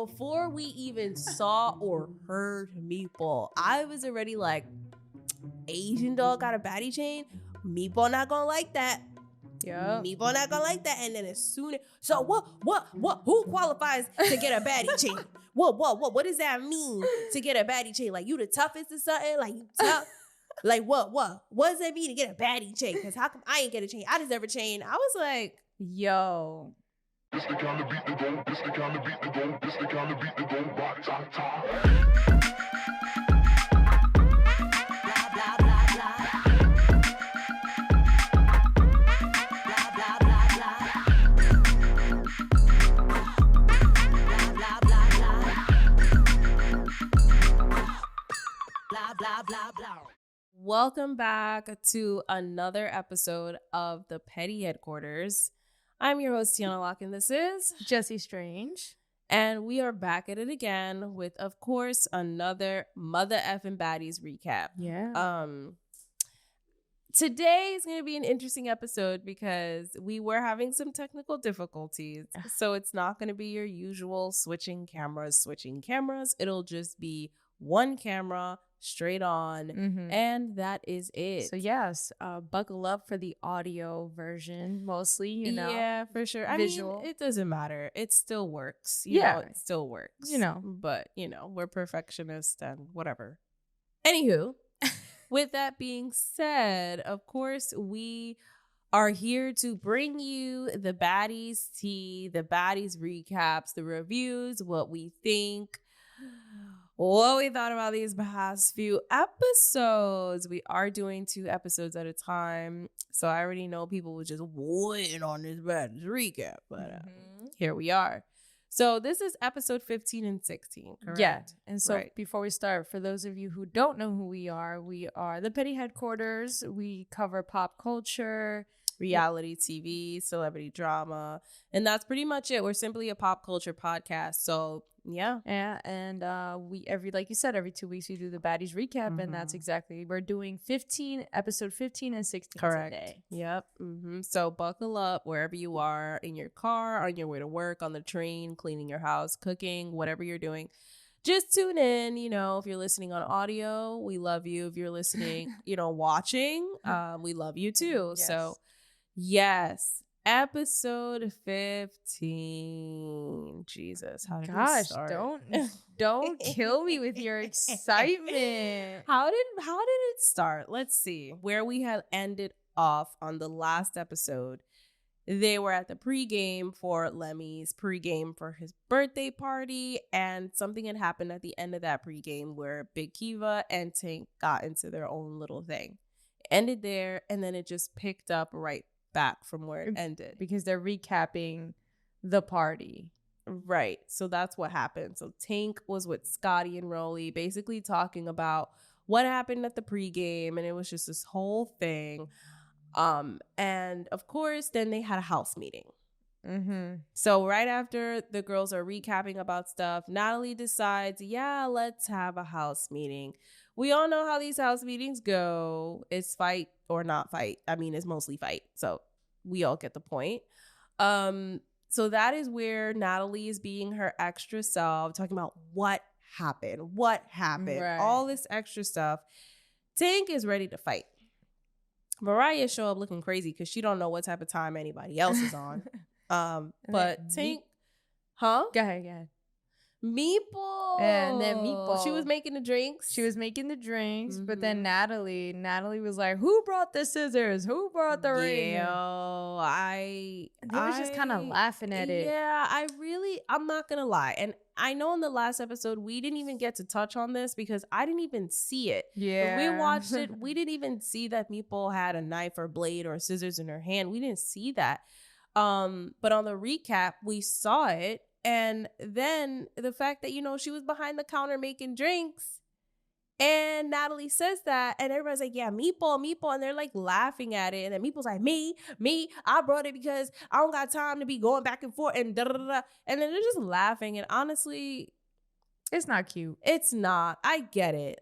before we even saw or heard Meatball, I was already like, Asian dog got a baddie chain? Meatball not gonna like that. Yeah. Meatball not gonna like that. And then as soon as, so what, who qualifies to get a baddie chain? What does that mean to get a baddie chain? Like, you the toughest or something? Like, you tough? Like, what does that mean to get a baddie chain? Because how come I ain't get a chain? I deserve a chain. I was like, yo. This the kind of beat to go, this the kind of beat to go, this the kind of beat to go, rock, top, top. Blah, blah, blah, blah. Blah, blah, blah, blah. Blah, blah, blah, blah. Blah, blah, blah, blah. welcome back to another episode of the Petty Headquarters. I'm your host, Tiana Locke, and this is Jesse Strange. And we are back at it again with, of course, another Mother Effing Baddies recap. Yeah. Today is going to be an interesting episode because we were having some technical difficulties. So it's not going to be your usual switching cameras. It'll just be one camera straight on. Mm-hmm. And that is it. So yes, buckle up for the audio version mostly, you know. Yeah, for sure. Visual. I mean, it doesn't matter. It still works. Yeah. It still works. You know. But, we're perfectionists and whatever. Anywho, with that being said, of course, we are here to bring you the Baddies tea, the Baddies recaps, the reviews, what we think, what we thought about these past few episodes. We are doing 2 episodes at a time, so I already know people were just waiting on this Baddies recap, but here we are. So this is episode 15 and 16, correct? Yeah. And so Right. before we start, for those of you who don't know who we are the Petty Headquarters. We cover pop culture, Reality TV, celebrity drama, and that's pretty much it. We're simply a pop culture podcast. So yeah. Yeah, and we like you said, every 2 weeks we do the Baddies recap, and that's exactly, we're doing episode 15 and 16 Correct. today. Yep. So buckle up wherever you are, in your car, on your way to work, on the train, cleaning your house, cooking, whatever you're doing. Just tune in. If you're listening on audio, we love you. If you're listening, watching, we love you too. Yes. So yes, episode 15. Jesus, how did we Gosh, start? don't kill me with your excitement. How did it start? Let's see where we had ended off on the last episode. They were at the pregame for Lemmy's pregame for his birthday party, and something had happened at the end of that pregame where Big Kiva and Tink got into their own little thing. It ended there, and then it just picked up right back from where it ended. Because they're recapping the party. Right. So that's what happened. So Tink was with Scotty and Rolly, basically talking about what happened at the pregame, and it was just this whole thing. And of course, then they had a house meeting. So right after the girls are recapping about stuff, Natalie decides, let's have a house meeting. We all know how these house meetings go. It's fight or not fight. I mean, it's mostly fight. So we all get the point. So that is where Natalie is being her extra self, talking about what happened, Right. all this extra stuff. Tink is ready to fight. Mariah show up looking crazy because she don't know what type of time anybody else is on. But Tink, Go ahead. Meatball. And then Meatball. She was making the drinks. But then Natalie was like, who brought the scissors? Who brought the ring? They was just kind of laughing at it. Yeah, I'm not going to lie. And I know in the last episode, we didn't even get to touch on this because I didn't even see it. Yeah. When we watched it, we didn't even see that Meatball had a knife or blade or scissors in her hand. We didn't see that. But on the recap, we saw it. And then the fact that, she was behind the counter making drinks, and Natalie says that, and everybody's like, yeah, Meatball. And they're like laughing at it. And then Meatball's like, me, I brought it because I don't got time to be going back and forth and da-da-da-da. And then they're just laughing. And honestly, It's not cute. it's not. I get it.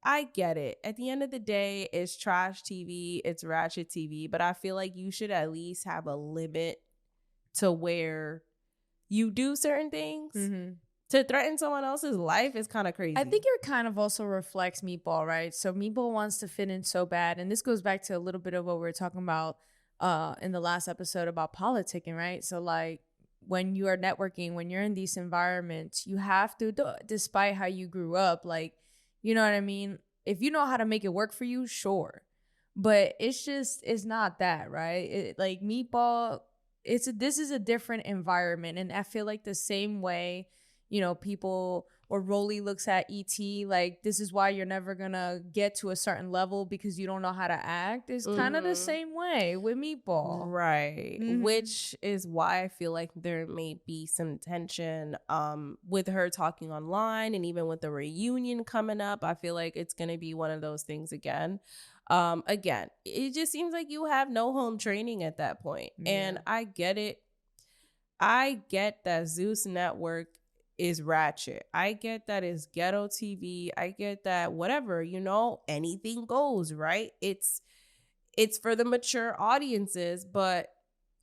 I get it. At the end of the day, it's trash TV. It's ratchet TV. But I feel like you should at least have a limit to where you do certain things. Mm-hmm. To threaten someone else's life is kind of crazy. I think it kind of also reflects Meatball, right? So Meatball wants to fit in so bad. And this goes back to a little bit of what we were talking about in the last episode about politicking, right? So like when you are networking, when you're in these environments, you have to, despite how you grew up, like, you know what I mean? If you know how to make it work for you, sure. But it's not that, right? Like Meatball, this is a different environment. And I feel like the same way, you know, people or Rolly looks at ET like this is why you're never gonna get to a certain level because you don't know how to act. It's kind of the same way with Meatball, right? Which is why I feel like there may be some tension with her talking online, and even with the reunion coming up. I feel like it's gonna be one of those things again. Again, it just seems like you have no home training at that point, and I get it. I get that Zeus Network is ratchet. I get that it's ghetto TV. I get that whatever, you know, anything goes, right? It's for the mature audiences, but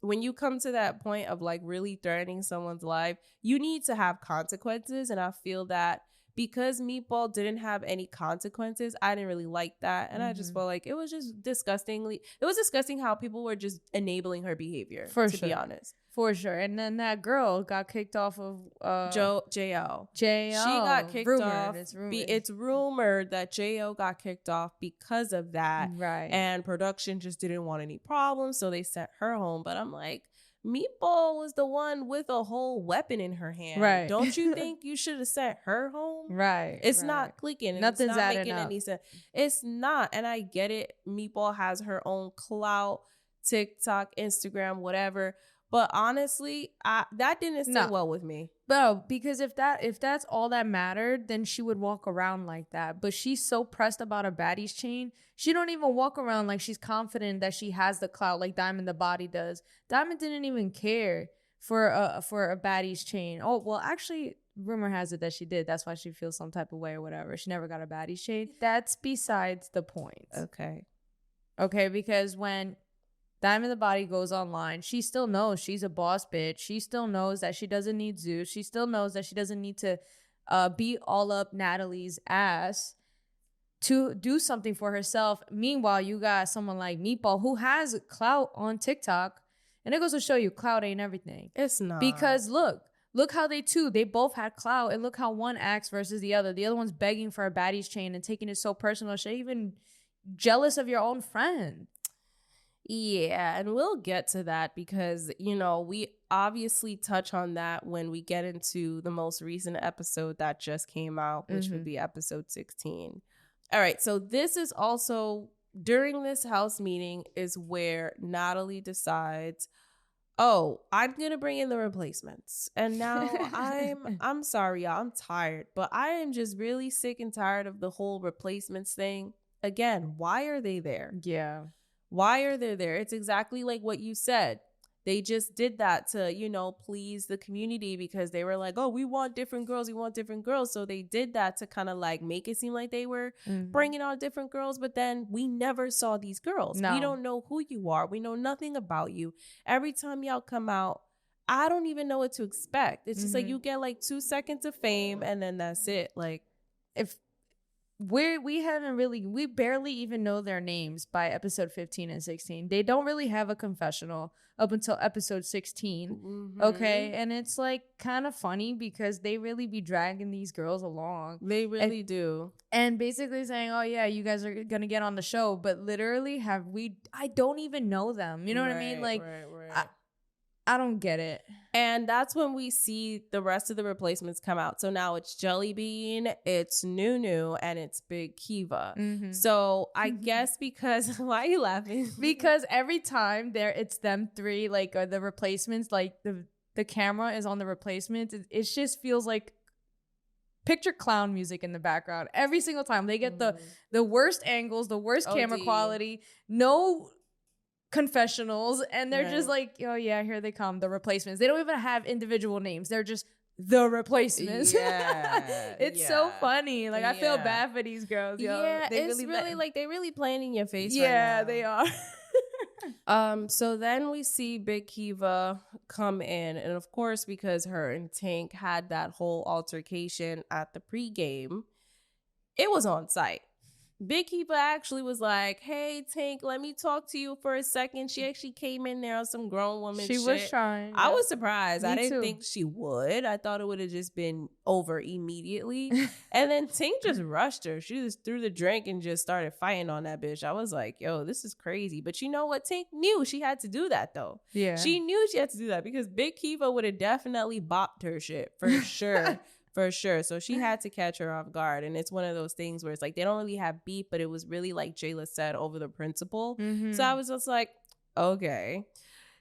when you come to that point of like really threatening someone's life, you need to have consequences. And I feel that because Meatball didn't have any consequences, I didn't really like that. And I just felt like it was disgusting how people were just enabling her behavior, to be honest. For sure. And then that girl got kicked off of JL. She got kicked off. It's rumored that JL got kicked off because of that. Right. And production just didn't want any problems, so they sent her home. But I'm like, Meatball was the one with a whole weapon in her hand. Right. Don't you think you should have sent her home? Right. It's not clicking. Nothing's it's not adding making up. any sense. It's not. And I get it. Meatball has her own clout, TikTok, Instagram, whatever. But honestly, that didn't sit well with me. No, because if that's all that mattered, then she would walk around like that. But she's so pressed about a Baddies chain, she don't even walk around like she's confident that she has the clout like Diamond the Body does. Diamond didn't even care for a Baddies chain. Oh, well, actually, rumor has it that she did. That's why she feels some type of way or whatever. She never got a Baddies chain. That's besides the point. Okay, because when Diamond the Body goes online, she still knows she's a boss bitch. She still knows that she doesn't need Zeus. She still knows that she doesn't need to beat all up Natalie's ass to do something for herself. Meanwhile, you got someone like Meatball who has clout on TikTok. And it goes to show you clout ain't everything. It's not. Because look how they both had clout. And look how one acts versus the other. The other one's begging for a Baddies chain and taking it so personal. She's even jealous of your own friend. Yeah, and we'll get to that because, you know, we obviously touch on that when we get into the most recent episode that just came out, which would be episode 16. All right, so this is also, during this house meeting is where Natalie decides, oh, I'm going to bring in the replacements. And now I'm sorry, y'all, I'm tired, but I am just really sick and tired of the whole replacements thing. Again, why are they there? Yeah. Why are they there? It's exactly like what you said. They just did that to, you know, please the community because they were like, oh, we want different girls. We want different girls. So they did that to kind of like make it seem like they were bringing on different girls. But then we never saw these girls. No. We don't know who you are. We know nothing about you. Every time y'all come out, I don't even know what to expect. It's just like you get like 2 seconds of fame and then that's it. Like if we barely even know their names by episode 15 and 16. They don't really have a confessional up until episode 16. Okay. And it's like kind of funny because they really be dragging these girls along. They really do. And basically saying, oh yeah, you guys are going to get on the show. But literally I don't even know them. You know what I mean? Like, I don't get it. And that's when we see the rest of the replacements come out. So now it's Jelly Bean, it's Noo-noo, and it's Big Kiva. So I guess because why are you laughing? Because every time it's them three, like are the replacements, like the camera is on the replacements. It just feels like picture clown music in the background every single time. They get the worst angles, the worst camera quality, no confessionals, and they're just like, oh yeah, here they come, the replacements. They don't even have individual names. They're just the replacements. It's so funny. Like I feel bad for these girls. Yo. Yeah, it's really like they're really playing in your face. Yeah, right now. they are. So then we see Big Kiva come in, and of course, because her and Tink had that whole altercation at the pregame, it was on site. Big Kiva actually was like, "Hey, Tink, let me talk to you for a second." She actually came in there on some grown woman shit. She was trying. I was surprised. Me I didn't too. think she would. I thought it would have just been over immediately. And then Tink just rushed her. She just threw the drink and just started fighting on that bitch. I was like, yo, this is crazy. But you know what? Tink knew she had to do that, though. Yeah. She knew she had to do that because Big Kiva would have definitely bopped her shit for sure. For sure. So she had to catch her off guard. And it's one of those things where it's like they don't really have beef, but it was really like Jayla said, over the principle. Mhm. So I was just like, okay.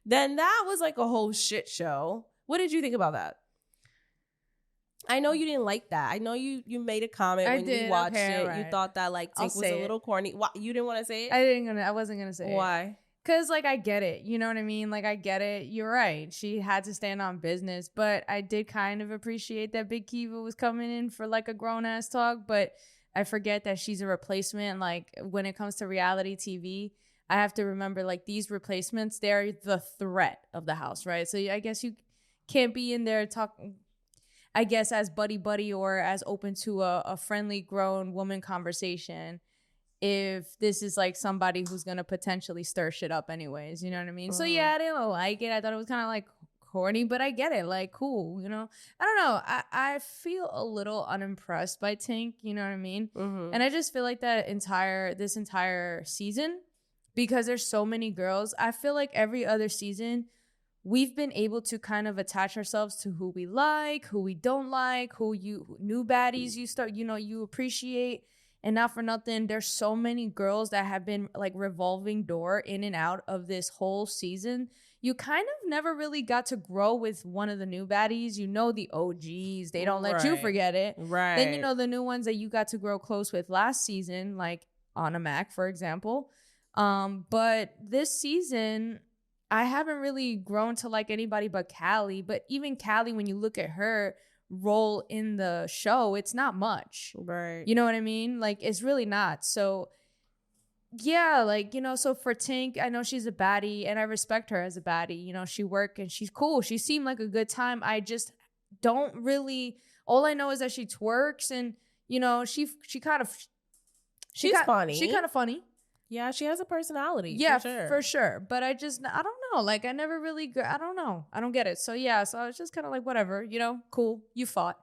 Then that was like a whole shit show. What did you think about that? I know you didn't like that. I know you made a comment I when did. you watched Okay, it. right. You thought that like I'll Tink was say a it. little corny. Why, you didn't want to say it? I wasn't gonna say it. Why? Cause like I get it, you know what I mean? Like I get it. You're right. She had to stand on business, but I did kind of appreciate that Big Kiva was coming in for like a grown ass talk. But I forget that she's a replacement. Like when it comes to reality TV, I have to remember like these replacements, they're the threat of the house, right? So I guess you can't be in there talking, I guess, as buddy or as open to a friendly grown woman conversation if this is like somebody who's gonna potentially stir shit up anyways, you know what I mean? So yeah, I didn't like it. I thought it was kind of like corny, but I get it. Like, cool, you know? I don't know. I feel a little unimpressed by Tink, you know what I mean? Mm-hmm. And I just feel like this entire season, because there's so many girls, I feel like every other season we've been able to kind of attach ourselves to who we like, who we don't like, who new baddies you appreciate. And not for nothing, there's so many girls that have been like revolving door in and out of this whole season. You kind of never really got to grow with one of the new baddies. You know the OGs. They don't let you Right. forget it. Right. Then you know the new ones that you got to grow close with last season, like Anna Mac, for example. But this season, I haven't really grown to like anybody but Callie. But even Callie, when you look at her role in the show, it's not much. Right. You know what I mean? Like, it's really not. So, yeah, like, you know, so for Tink, I know she's a baddie and I respect her as a baddie. You know, she worked and she's cool. She seemed like a good time. I just don't really, all I know is that she twerks and, you know, she's funny. She's kind of funny. Yeah, she has a personality. Yeah, for sure. for sure. But I don't know. Like, I never really, I don't know. I don't get it. So, yeah. So, I was just kind of like, whatever, you know, cool. You fought.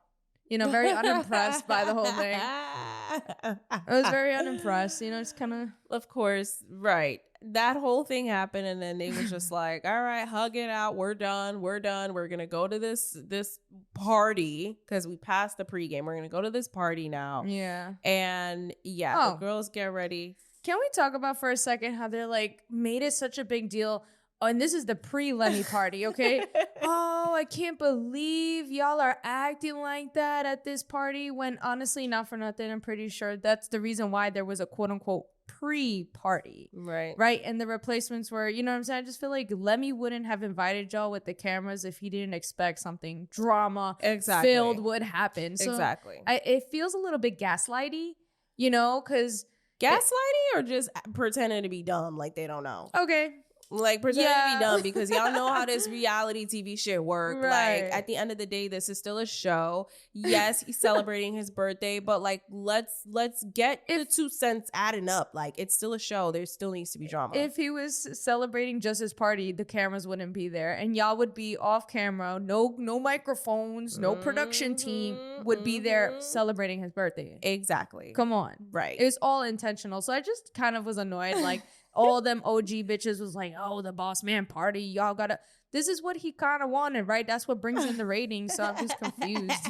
You know, very unimpressed by the whole thing. I was very unimpressed. You know, it's kind of. Of course, right. That whole thing happened, and then they was just like, all right, hug it out. We're done. We're going to go to this party because we passed the pregame. We're going to go to this party now. Yeah. And yeah, the girls get ready. Can we talk about for a second how they're like made it such a big deal? Oh, and this is the pre-Lenny party, okay? Oh, I can't believe y'all are acting like that at this party when honestly, not for nothing, I'm pretty sure that's the reason why there was a quote-unquote pre-party. Right. Right? And the replacements were, you know what I'm saying? I just feel like Lemmy wouldn't have invited y'all with the cameras if he didn't expect something drama filled would happen. So exactly. It feels a little bit gaslighty, you know, because... Gaslighting or just pretending to be dumb like they don't know? Okay. Like, pretending to be dumb because y'all know how this reality TV shit work. Right. Like, at the end of the day, this is still a show. Yes, he's celebrating his birthday, but like, let's get the 2 cents adding up. Like, it's still a show. There still needs to be drama. If he was celebrating just his party, the cameras wouldn't be there, and y'all would be off camera. No microphones, no production team would be there celebrating his birthday. Exactly. Come on. Right. It was all intentional. So I just kind of was annoyed. Like, all them OG bitches was like, oh, the boss man party. Y'all gotta. This is what he kind of wanted, right? That's what brings in the ratings. So I'm just confused.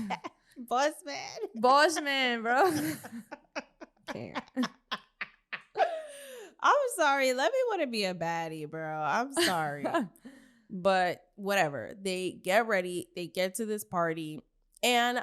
Boss man. Boss man, bro. Can't. I'm sorry. Let me want to be a baddie, bro. I'm sorry. But whatever. They get ready. They get to this party. And,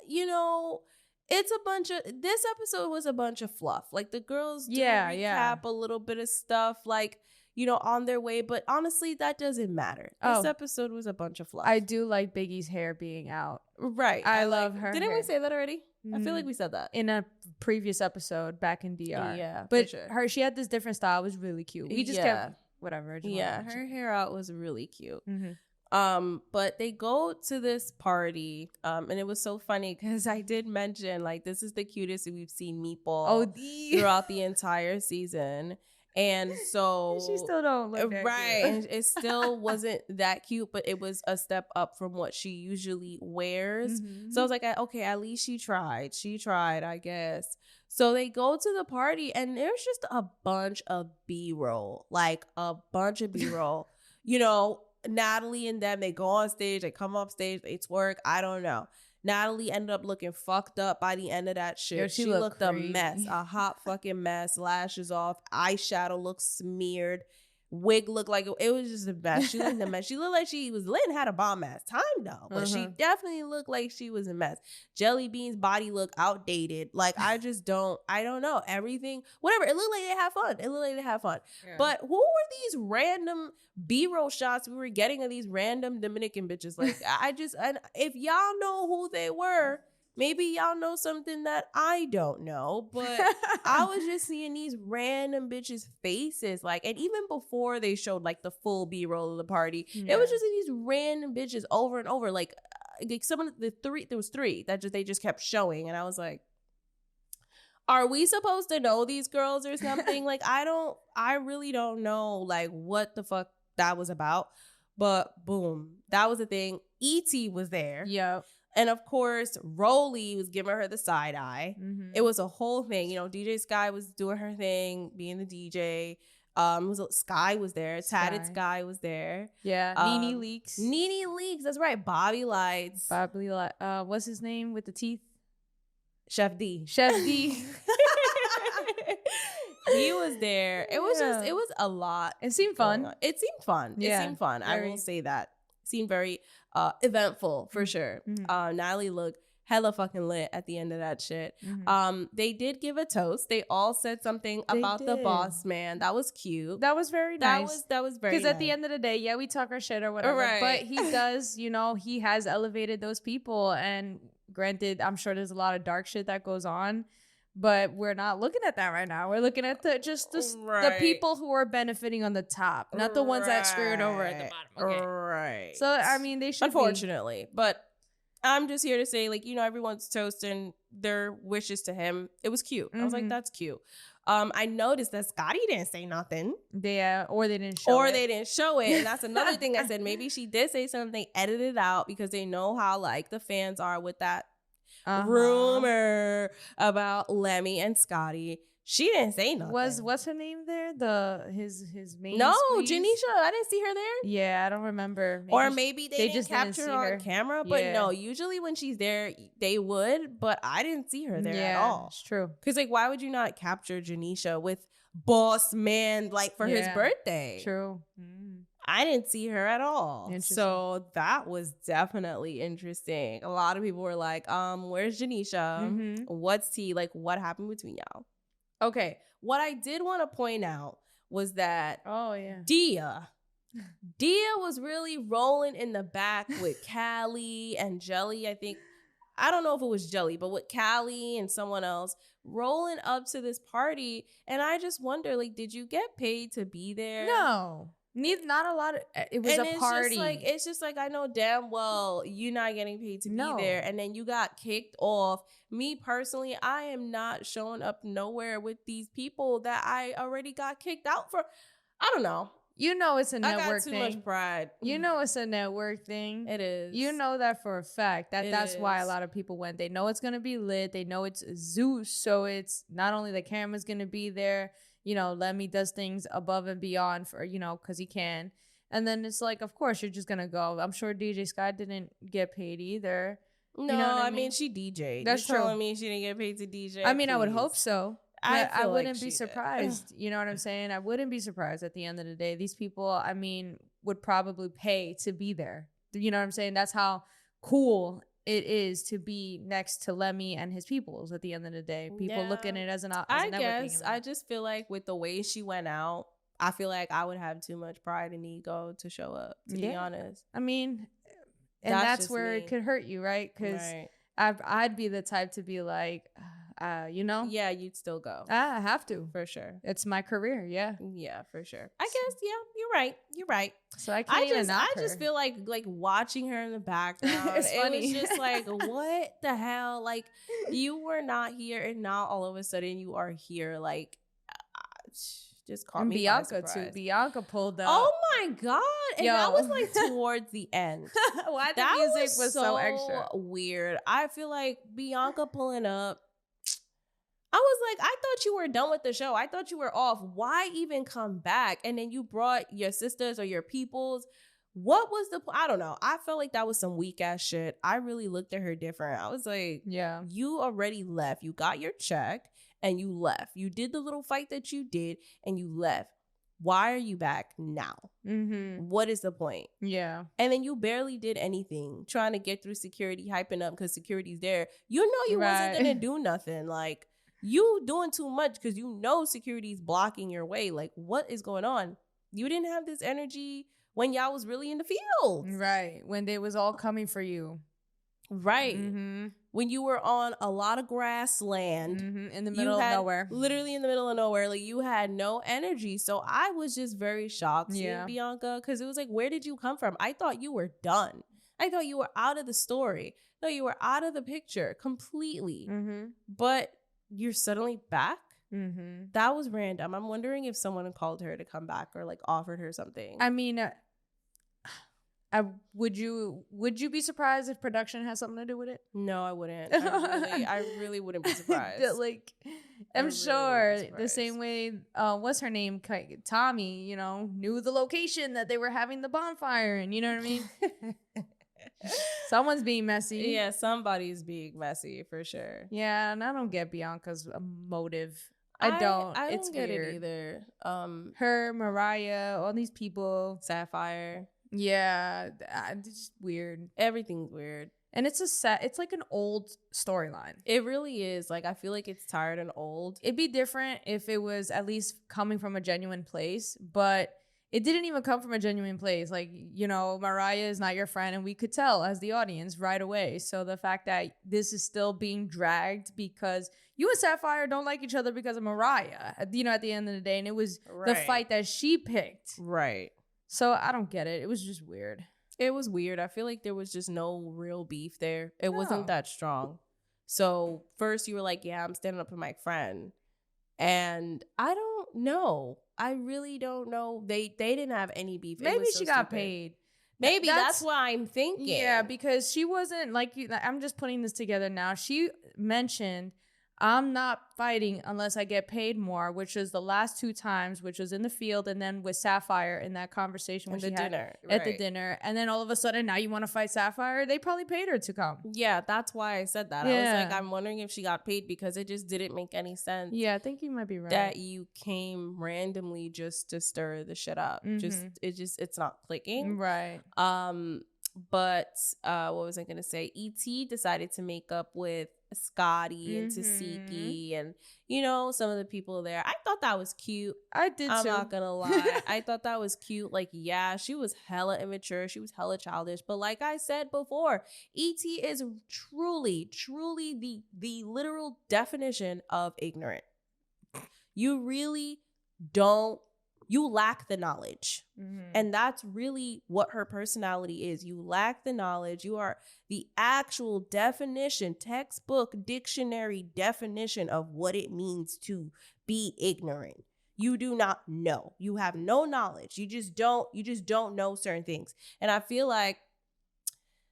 you know, it's a bunch of, this episode was a bunch of fluff. Like, the girls do recap a little bit of stuff, like, you know, on their way. But honestly, that doesn't matter. This episode was a bunch of fluff. I do like Biggie's hair being out. Right. I love her Didn't hair. we say that already? I feel like we said that. In a previous episode back in DR. Yeah, But for sure. she had this different style. It was really cute. We just kept whatever. I just wanted Yeah, to mention her hair out was really cute. it. Mhm. But they go to this party, and it was so funny because I did mention like this is the cutest we've seen Meatball throughout the entire season, and so she still don't look that right, cute. and it still wasn't that cute, but it was a step up from what she usually wears. Mhm. So I was like, okay, at least she tried. She tried, I guess. So they go to the party, and there's just a bunch of B-roll, like a bunch of B-roll. You know, Natalie and them, they go on stage, they come off stage, they twerk. I don't know. Natalie ended up looking fucked up by the end of that shit. Yo, she she looked looked a mess, a hot fucking mess. Lashes off, eyeshadow looked smeared, wig looked like it was just a mess. She looked a mess. She looked like she was lit and had a bomb ass time though, but she definitely looked like she was a mess. Jelly Bean's body looked outdated. Like I don't know, everything, whatever. It looked like they had fun. Yeah. But who were these random B-roll shots we were getting of these random Dominican bitches? Like and if y'all know who they were, maybe y'all know something that I don't know, but I was just seeing these random bitches' faces, like, and even before they showed like the full B-roll of the party, it was just these random bitches over and over, like some of the three. There was three that they just kept showing, and I was like, are we supposed to know these girls or something? Like, I really don't know, like, what the fuck that was about. But boom, that was the thing. ET was there. Yep. And of course, Rolly was giving her the side eye. Mhm. It was a whole thing. You know, DJ Sky was doing her thing, being the DJ. Sky was there. Tatted Sky was there. Yeah. Nene Leaks. Nene Leaks, that's right. Bobby Lights. What's his name with the teeth? Chef D. Chef D. He was there. It was just, it was a lot. It seemed fun. It seemed fun. Yeah, It seemed fun. I very. will say that. It seemed very eventful for sure. Natalie looked hella fucking lit at the end of that shit. They did give a toast. They all said something about the boss man. That was cute. That was very nice. That was very Because nice. at the end of the day, yeah, we talk our shit or whatever. Right. But he does, you know, he has elevated those people. And granted, I'm sure there's a lot of dark shit that goes on. But we're not looking at that right now. We're looking at the people who are benefiting on the top, not the ones that screwed over at the bottom. Okay. Right. So, I mean, they should Unfortunately. But I'm just here to say, like, you know, everyone's toasting their wishes to him. It was cute. I was like, that's cute. I noticed that Scotty didn't say nothing. Or they didn't show it. They didn't show it. And that's another thing I said. Maybe she did say something, edit it out because they know how, like, the fans are with that rumor about Lemmy and Scotty. She didn't say nothing. What's her name there? His main No, squeeze? Janisha. I didn't see her there. Yeah, I don't remember. Maybe they didn't capture her on camera. But no, usually when she's there, they would. But I didn't see her there at all. It's true. Because, like, why would you not capture Janisha with boss man, like, for his birthday? True. I didn't see her at all. So that was definitely interesting. A lot of people were like, where's Janisha? What's tea? Like, what happened between y'all? Okay. What I did want to point out was that Dia was really rolling in the back with Callie and Jelly. I don't know if it was Jelly, but with Callie and someone else rolling up to this party. And I just wonder, like, did you get paid to be there? No. Not a lot of, it was a party. It's just like, I know damn well you're not getting paid to be there. And then you got kicked off. Me personally, I am not showing up nowhere with these people that I already got kicked out for. I don't know. You know it's a network thing. I got too much pride. You know it's a network thing. It is. You know that for a fact. That's why a lot of people went. They know it's going to be lit. They know it's Zeus. So it's not only the camera's going to be there. You know, Lemmy does things above and beyond for, you know, because he can. And then it's like, of course, you're just going to go. I'm sure DJ Sky didn't get paid either. No, you know I mean, she DJ'd. That's You're true. telling me she didn't get paid to DJ? I mean, I would hope so. I wouldn't be did. surprised. You know what I'm saying? I wouldn't be surprised at the end of the day. These people, I mean, would probably pay to be there. You know what I'm saying? That's how cool it is to be next to Lemmy and his peoples at the end of the day. People look at it as an I guess I just feel like with the way she went out, I feel like I would have too much pride and ego to show up, to be honest. I mean, and that's where it could hurt you, right? Because I'd be the type to be like, You know? Yeah, you'd still go. I have to. For sure. It's my career, yeah. Yeah, for sure. I guess, yeah, you're right. You're right. So I can't even knock I just her. feel like watching her in the background. It's funny. It was just like, what the hell? Like, you were not here, and now all of a sudden you are here. Like, just caught And me Bianca by too. surprise. Bianca pulled up. Oh my god! And Yo. that was like towards the end. Why the That music was so extra? weird. I feel like Bianca pulling up. I was like, I thought you were done with the show. I thought you were off. Why even come back? And then you brought your sisters or your peoples. What was the I don't know. I felt like that was some weak ass shit. I really looked at her different. I was like, Yeah. you already left. You got your check and you left. You did the little fight that you did and you left. Why are you back now? Mm-hmm. What is the point? Yeah. And then you barely did anything trying to get through security, hyping up because security's there. You know you wasn't Right. going to do nothing. Like, you doing too much because you know security's blocking your way. Like, what is going on? You didn't have this energy when y'all was really in the field. Right. When they was all coming for you. Right. Mm-hmm. When you were on a lot of grassland. Mm-hmm. In the You middle of had- nowhere. Literally in the middle of nowhere. Like, you had no energy. So I was just very shocked seeing Yeah. Bianca because it was like, where did you come from? I thought you were done. I thought you were out of the story. I thought you were out of the picture completely. Mm-hmm. But you're suddenly back? Mm-hmm. That was random. I'm wondering if someone called her to come back or like offered her something. I mean, would you be surprised if production has something to do with it? No, I wouldn't. I really wouldn't be surprised. Like, I I'm really sure wouldn't be the same way, what's her name? Tommy, you know, knew the location that they were having the bonfire in. You know what I mean? Someone's being messy. Yeah, somebody's being messy for sure. Yeah, and I don't get Bianca's motive. I don't. I It's don't get weird. it either. Her, Mariah, all these people. Sapphire. Yeah, it's just weird. Everything's weird. And it's it's like an old storyline. It really is. Like, I feel like it's tired and old. It'd be different if it was at least coming from a genuine place, but it didn't even come from a genuine place. Like, you know, Mariah is not your friend, and we could tell as the audience right away. So the fact that this is still being dragged because you and Sapphire don't like each other because of Mariah, you know, at the end of the day, and it was the Right. fight that she picked. Right. So I don't get it. It was just weird. It was weird. I feel like there was just no real beef there. It wasn't No. that strong. So first you were like, yeah, I'm standing up for my friend. And I don't know. I really don't know. They didn't have any beef. It Maybe was she so got stupid. paid. Maybe that's what I'm thinking. Yeah, because she wasn't like I'm just putting this together now. She mentioned, I'm not fighting unless I get paid more, which is the last two times, which was in the field and then with Sapphire in that conversation when At she the had dinner, at the right. dinner. And then all of a sudden now you want to fight Sapphire. They probably paid her to come. Yeah, that's why I said that. I Yeah. was like, I'm wondering if she got paid because it just didn't make any sense. Yeah, I think you might be right. That you came randomly just to stir the shit up. Mhm. It's not clicking. Right. But what was I gonna say? ET decided to make up with Scotty and Tesehki and you know some of the people there. I thought that was cute. I did I'm too. not gonna lie. I thought that was cute. Like, yeah, she was hella immature. She was hella childish. But like I said before, ET is truly the literal definition of ignorant. You really don't. You lack the knowledge. Mhm. And that's really what her personality is. You lack the knowledge. You are the actual definition, textbook, dictionary definition of what it means to be ignorant. You do not know. You have no knowledge. You just don't know certain things. And I feel like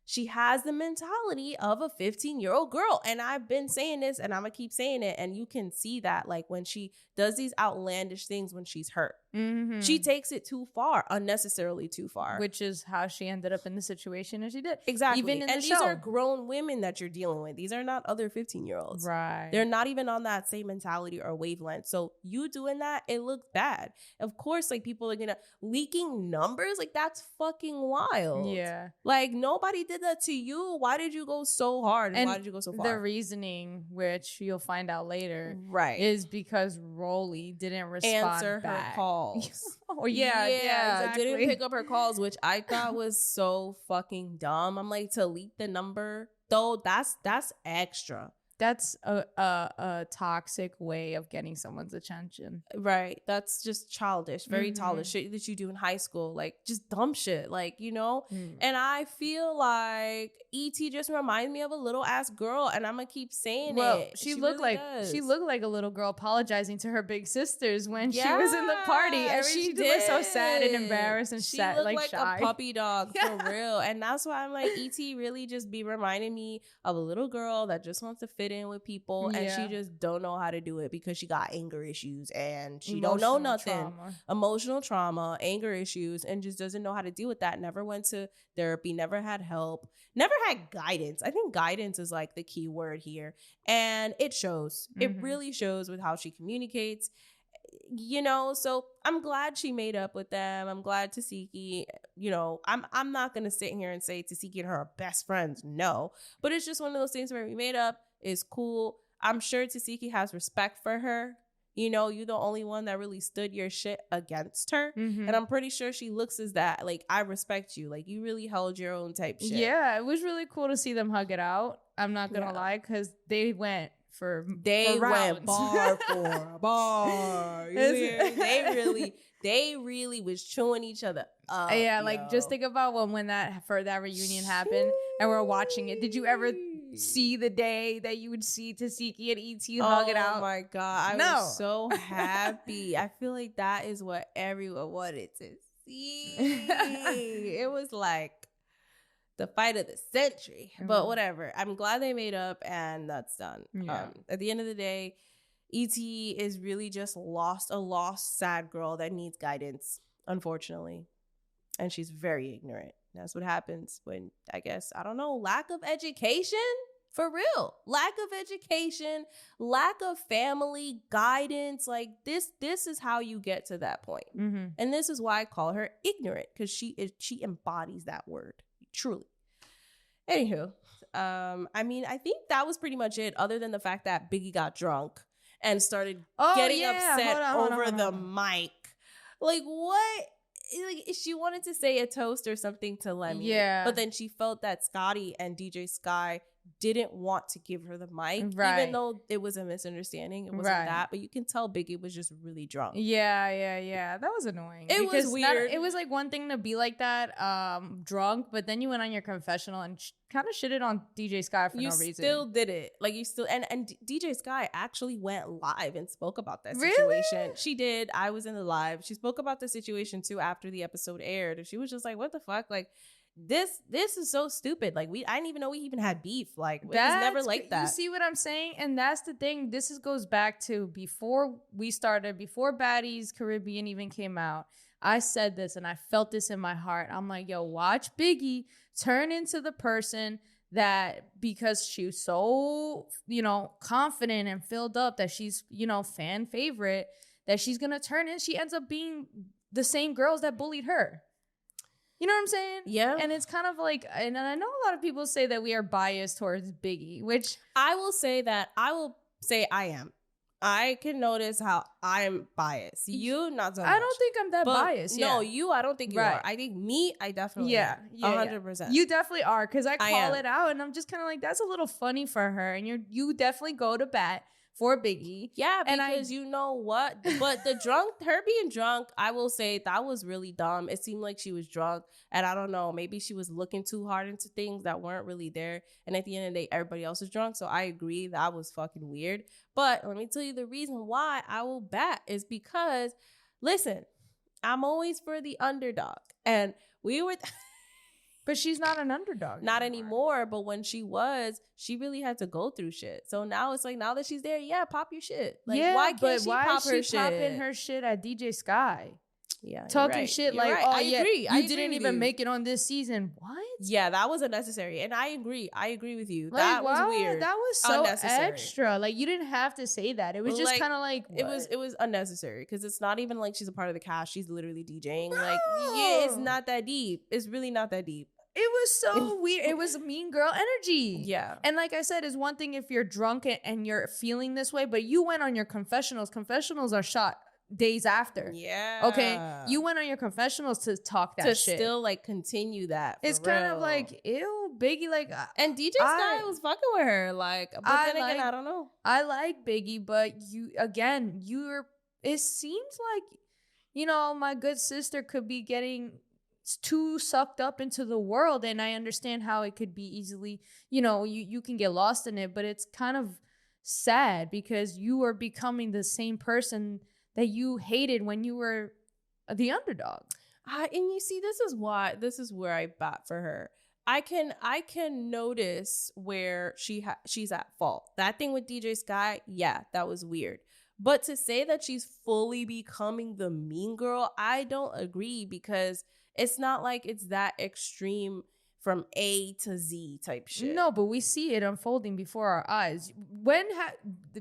she has the mentality of a 15-year-old girl. And I've been saying this and I'm going to keep saying it. And you can see that like when she does these outlandish things when she's hurt. Mhm. She takes it too far, unnecessarily too far. Which is how she ended up in the situation as she did. exactly. even in and the these show. are grown women that you're dealing with. These are not other 15-year-olds. Right. They're not even on that same mentality or wavelength. So you doing that, it looks bad. Of course, like people are gonna leaking numbers. Like that's fucking wild. Yeah. Like nobody did that to you. Why did you go so hard? And And why did you go so The far? reasoning, which you'll find out later, right. is because Rolly didn't respond Answer back. her calls. Oh yeah, exactly. Didn't pick up her calls, which I thought was so fucking dumb. I'm like, to leak the number though, that's extra. That's a toxic way of getting someone's attention. Right. That's just childish, very Mhm. childish shit that you do in high school. Like, just dumb shit. Like, you know? Mm. And I feel like ET just reminds me of a little ass girl, and I'm gonna keep saying Well, it. she looked really like does. she looked like a little girl apologizing to her big sisters when she was in the party. Yeah, And she just looked so sad and did. embarrassed and She sad, looked like like shy. a puppy dog for real. And that's why I'm like, ET really just be reminding me of a little girl that just wants to fit in with people, and Yeah. she just don't know how to do it because she got anger issues and she don't know Emotional nothing. trauma. Emotional trauma, anger issues, and just doesn't know how to deal with that. Never went to therapy, never had help, never had guidance. I think guidance is like the key word here. And it shows. It Mhm. really shows with how she communicates. You know, so I'm glad she made up with them. I'm glad Tesehki, you know, I'm not gonna sit here and say Tesehki and her are best friends. No. But it's just one of those things where we made up is cool. I'm sure Tesehki has respect for her. You know, you're the only one that really stood your shit against her. Mhm. And I'm pretty sure she looks as that. Like, I respect you. Like, you really held your own type shit. Yeah, it was really cool to see them hug it out. I'm not gonna Yeah. lie, because they went for They for went rounds. bar for bar. You It's- hear? They really was chewing each other up. Yeah, like just yo. think about when that reunion happened and we're watching it. Did you ever see the day that you would see Tesehki and ET hug it out? Oh my god, I No. was so happy. I feel like that is what everyone wanted to see. It was like the fight of the century. But Mhm. whatever. I'm glad they made up, and that's done. Yeah. At the end of the day, ET is really just a lost, sad girl that needs guidance, unfortunately. And she's very ignorant. That's what happens when, I guess, I don't know, lack of education? For real. Lack of education, lack of family guidance. Like, this is how you get to that point. Mm-hmm. And this is why I call her ignorant, because she embodies that word. Truly. Anywho, I mean, I think that was pretty much it, other than the fact that Biggie got drunk and started getting upset over the mic. Like, what? Like, she wanted to say a toast or something to Lemmy. Yeah. But then she felt that Scotty and DJ Sky didn't want to give her the mic, Right. even though it was a misunderstanding. It wasn't Right. that, but you can tell Biggie was just really drunk. Yeah. That was annoying. It was Because weird. it was like one thing to be like that, drunk, but then you went on your confessional and kind of shitted on DJ Sky for You no reason. still did it. Like, you still, and DJ Sky actually went live and spoke about that Really? situation. She did. I was in the live. She spoke about the situation too after the episode aired. And she was just like, what the fuck? Like, this is so stupid. Like, I didn't even know we even had beef. Like, it was never like that. You see what I'm saying? And that's the thing. This goes back to before we started, before Baddies Caribbean even came out. I said this and I felt this in my heart. I'm like, yo, watch Biggie turn into the person that, because she's so, confident and filled up that she's, fan favorite, that she's going to turn in. She ends up being the same girls that bullied her. You know what I'm saying? Yeah. And it's kind of like, and I know a lot of people say that we are biased towards Biggie, which I will say I am. I can notice how I'm biased. You, not so much. I don't think I'm that But biased. No, Yeah. you, I don't think you Right. are. I think me, I definitely Yeah, am. yeah, 100%. You definitely are, because I call am. it out and I'm just kind of like, that's a little funny for her. And you definitely go to bat for Biggie. Yeah, And because you know what? But her being drunk, I will say that was really dumb. It seemed like she was drunk. And I don't know, maybe she was looking too hard into things that weren't really there. And at the end of the day, everybody else was drunk. So I agree, that was fucking weird. But let me tell you the reason why I will bat is because, listen, I'm always for the underdog. And we were... But she's not an underdog. Not anymore, but when she was, she really had to go through shit. So now it's like, now that she's there, yeah, pop your shit. Like, yeah, why can't she why pop is her she popping shit? her shit at DJ Sky? Yeah, you're Talking right. shit You're like, right. oh I yeah, agree. I you agree didn't with even you. make it on this season. What? Yeah, that was unnecessary, and I agree. I agree with you. Like, That was wow, weird. That was so Unnecessary. extra. Like, you didn't have to say that. It was just Like, kind of like, It was unnecessary because it's not even like she's a part of the cast. She's literally DJing. Like, yeah, it's not that deep. It's really not that deep. It was so weird. It was mean girl energy. Yeah. And like I said, it's one thing if you're drunk and you're feeling this way, but you went on your confessionals. Confessionals are shot days after. Yeah. Okay. You went on your confessionals to talk that to shit. still like continue that. It's kind of like, ew, Biggie, like, And DJ Sky was fucking with her, like, but then again, I don't know. I like Biggie, but it seems like, you know, my good sister could be getting too sucked up into the world, and I understand how it could be easily, you know, you can get lost in it, but it's kind of sad because you are becoming the same person that you hated when you were the underdog. And you see, this is where I bat for her. I can notice where she's at fault. That thing with DJ Sky, yeah, that was weird. But to say that she's fully becoming the mean girl, I don't agree, because it's not like it's that extreme from A to Z type shit. No, but we see it unfolding before our eyes.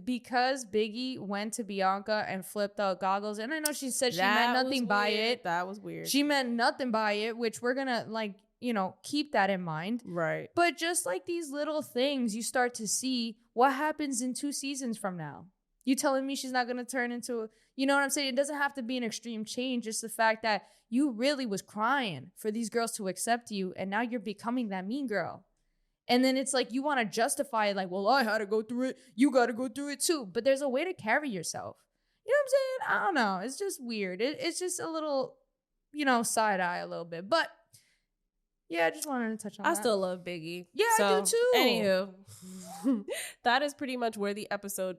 Because Biggie went to Bianca and flipped out goggles, and I know she said she meant nothing by it. That was weird. She meant nothing by it, which we're gonna, like, you know, keep that in mind. Right. But just like these little things, you start to see what happens in 2 seasons from now. You telling me she's not going to turn into, you know what I'm saying? It doesn't have to be an extreme change. Just the fact that you really was crying for these girls to accept you, and now you're becoming that mean girl. And then it's like you want to justify it, like, well, I had to go through it. You got to go through it too. But there's a way to carry yourself. You know what I'm saying? I don't know. It's just weird. It's just a little, you know, side eye a little bit. But yeah, I just wanted to touch on that. I still love Biggie. Yeah, I do too. Anywho, that is pretty much where the episode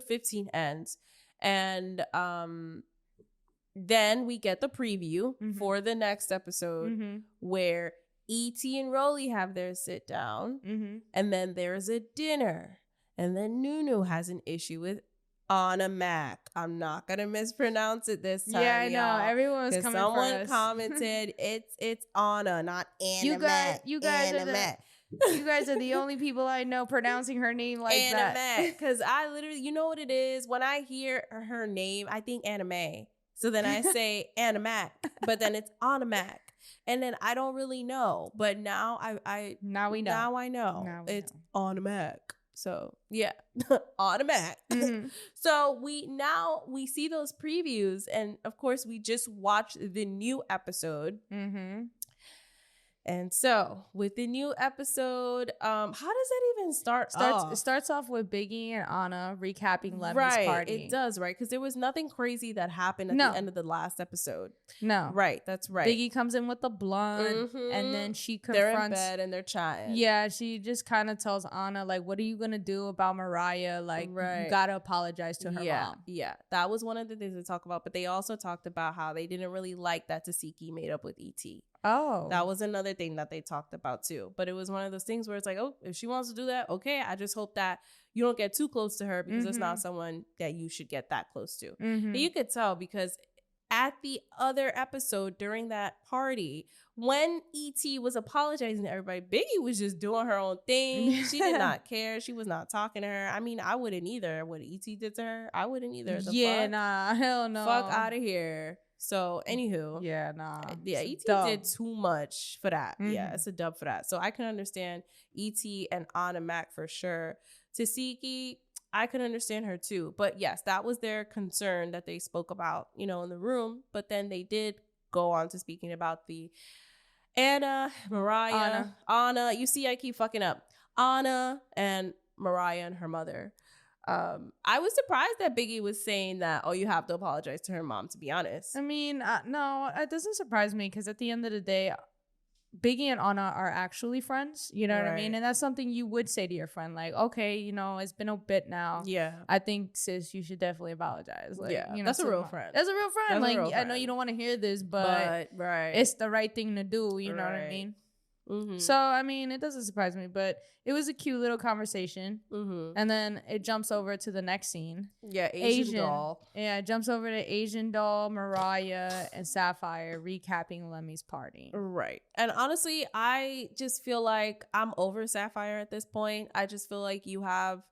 15 ends. And then we get the preview for the next episode where E.T. and Rolly have their sit down. And then there's a dinner. And then Noo-noo has an issue with Anna Mac. I'm not gonna mispronounce it this time. Yeah, I know. Everyone was coming for us. Someone commented it's Anna, not Anna Mac. You guys are the only people I know pronouncing her name like Anna that. Mac. Because I literally, you know what it is? When I hear her name, I think anime. So then I say Anna Mac, but then it's Anna Mac. And then I don't really know. But now Now we know. Now I know. It's Anna Mac. So yeah, automatic. So we see those previews, and of course we just watched the new episode. And so with the new episode, how does that even start off? It starts off with Biggie and Anna recapping Lemmy's party. It does, right? Because there was nothing crazy that happened at the end of the last episode. No. Right, that's right. Biggie comes in with the blunt, and then she confronts... They're in bed and they're chatting. Yeah, she just kind of tells Anna, like, what are you going to do about Mariah? Like, you got to apologize to her mom. Yeah, that was one of the things they talk about. But they also talked about how they didn't really like that Tesehki made up with ET. Oh. That was another thing that they talked about too. But it was one of those things where it's like, oh, if she wants to do that, okay. I just hope that you don't get too close to her, because it's not someone that you should get that close to. And you could tell, because at the other episode during that party, when ET was apologizing to everybody, Biggie was just doing her own thing. She did not care. She was not talking to her. I mean, I wouldn't either. What ET did to her, I wouldn't either. Nah, hell no. Fuck out of here. So, anywho. Yeah, nah. Yeah, ET did too much for that. Yeah, it's a dub for that. So, I can understand ET and Anna Mac for sure. Tesehki, I can understand her too. But yes, that was their concern that they spoke about, in the room. But then they did go on to speaking about the Anna, Mariah, Anna. You see, I keep fucking up. Anna and Mariah and her mother. I was surprised that Biggie was saying that, you have to apologize to her mom, to be honest. I mean, no, it doesn't surprise me, because at the end of the day, Biggie and Anna are actually friends. You know what I mean? And that's something you would say to your friend, like, okay, it's been a bit now. Yeah. I think, sis, you should definitely apologize. Like, that's a real friend. That's a real friend. Like, I know you don't want to hear this, but it's the right thing to do. You know what I mean? So, I mean, it doesn't surprise me, but it was a cute little conversation. And then it jumps over to the next scene. Yeah, Asian doll. Yeah, it jumps over to Asian doll, Mariah, and Sapphire recapping Lemmy's party. Right. And honestly, I just feel like I'm over Sapphire at this point. I just feel like you have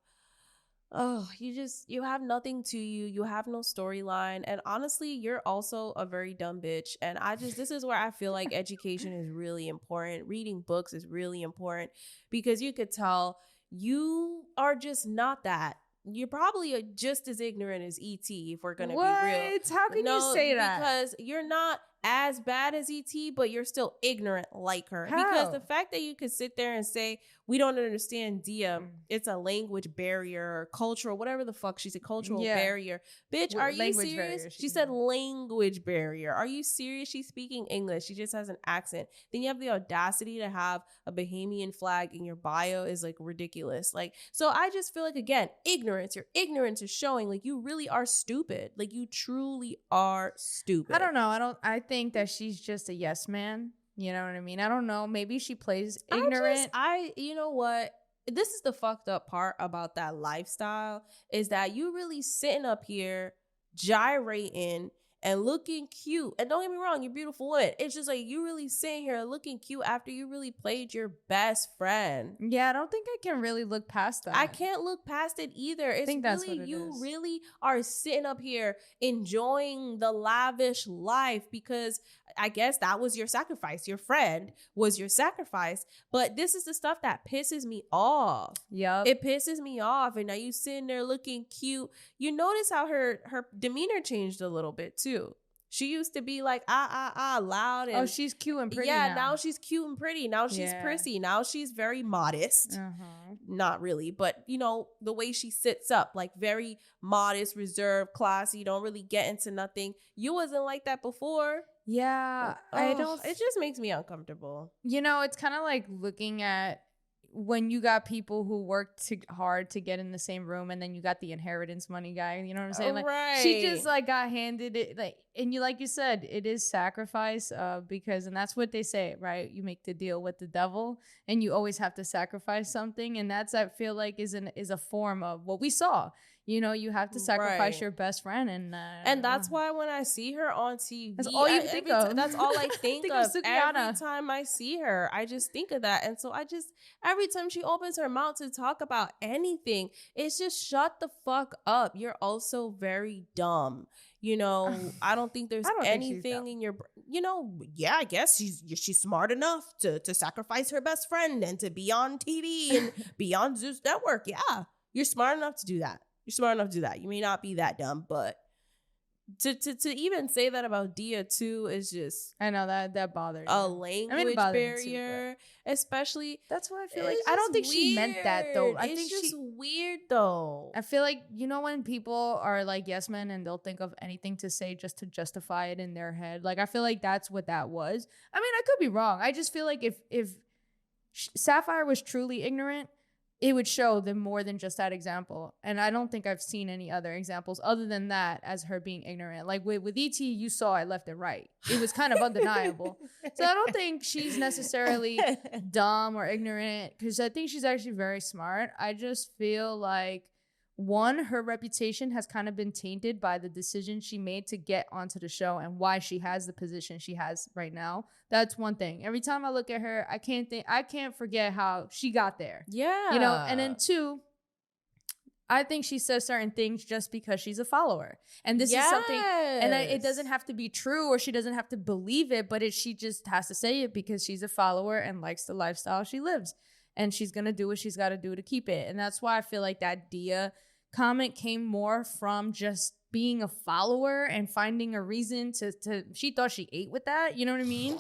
nothing to you. You have no storyline. And honestly, you're also a very dumb bitch. And this is where I feel like education is really important. Reading books is really important, because you could tell you are just not that. You're probably just as ignorant as ET, if we're going to be real. How can you say that? Because you're not as bad as ET, but you're still ignorant like her. Because How? the fact that you could sit there and say, we don't understand Dia, it's a language barrier or cultural, whatever the fuck she said, cultural Yeah. barrier. Bitch, are you Language serious? barrier, She said language barrier. Are you serious? She's speaking English. She just has an accent. Then you have the audacity to have a Bahamian flag in your bio is like ridiculous. Like, so I just feel like, again, ignorance. Your ignorance is showing like you really are stupid. Like you truly are stupid. I don't know. I think that she's just a yes man. You know what I mean? I don't know. Maybe she plays ignorant. You know what? This is the fucked up part about that lifestyle is that you really sitting up here gyrating and looking cute. And don't get me wrong, you're beautiful woman. It's just like you really sitting here looking cute after you really played your best friend. Yeah, I don't think I can really look past that. I can't look past it either. It's think that's really, what it you is. really are sitting up here enjoying the lavish life because I guess that was your sacrifice. Your friend was your sacrifice. But this is the stuff that pisses me off. Yep. It pisses me off. And now you sitting there looking cute. You notice how her demeanor changed a little bit too. She used to be like, loud. And, oh, she's cute and pretty yeah, now. now she's cute and pretty. Now she's Yeah. prissy. Now she's very modest. Uh-huh. Not really, but you know, the way she sits up, like very modest, reserved, classy, don't really get into nothing. You wasn't like that before. Yeah, I don't. It just makes me uncomfortable. You know, it's kind of like looking at when you got people who worked hard to get in the same room, and then you got the inheritance money guy. You know what I'm saying? Like she just like got handed it, like, and you like you said, it is sacrifice. Because and that's what they say, right? You make the deal with the devil, and you always have to sacrifice something, and that's I feel like is a form of what we saw. You know, you have to sacrifice Right. your best friend, and that's why when I see her on TV, That's all you think of. That's all I think, Think of. of Sukiyana. Every time I see her, I just think of that. And so every time she opens her mouth to talk about anything, it's just shut the fuck up. You're also very dumb. You know, I don't think there's I don't think she's anything dumb. in your, you know, yeah, I guess she's smart enough to sacrifice her best friend and to be on TV and be on Zeus Network. Yeah, you're smart enough to do that. You're smart enough to do that. You may not be that dumb, but to even say that about Dia too is just I know that bothered a you. language it bothered me too, barrier, especially. That's why I feel like It's I don't just think she meant that though. weird. I It's think just she. weird though. I feel like you know when people are like yes men and they'll think of anything to say just to justify it in their head. Like I feel like that's what that was. I mean, I could be wrong. I just feel like if Sapphire was truly ignorant, it would show them more than just that example. And I don't think I've seen any other examples other than that as her being ignorant. Like with ET, you saw it left and right. It was kind of undeniable. So I don't think she's necessarily dumb or ignorant because I think she's actually very smart. I just feel like, one, her reputation has kind of been tainted by the decision she made to get onto the show and why she has the position she has right now. That's one thing. Every time I look at her, I can't forget how she got there. Yeah, You know, and then two, I think she says certain things just because she's a follower. And this is something, and it doesn't have to be true or she doesn't have to believe it, but she just has to say it because she's a follower and likes the lifestyle she lives. And she's going to do what she's got to do to keep it. And that's why I feel like that Dia comment came more from just being a follower and finding a reason to she thought she ate with that. You know what I mean?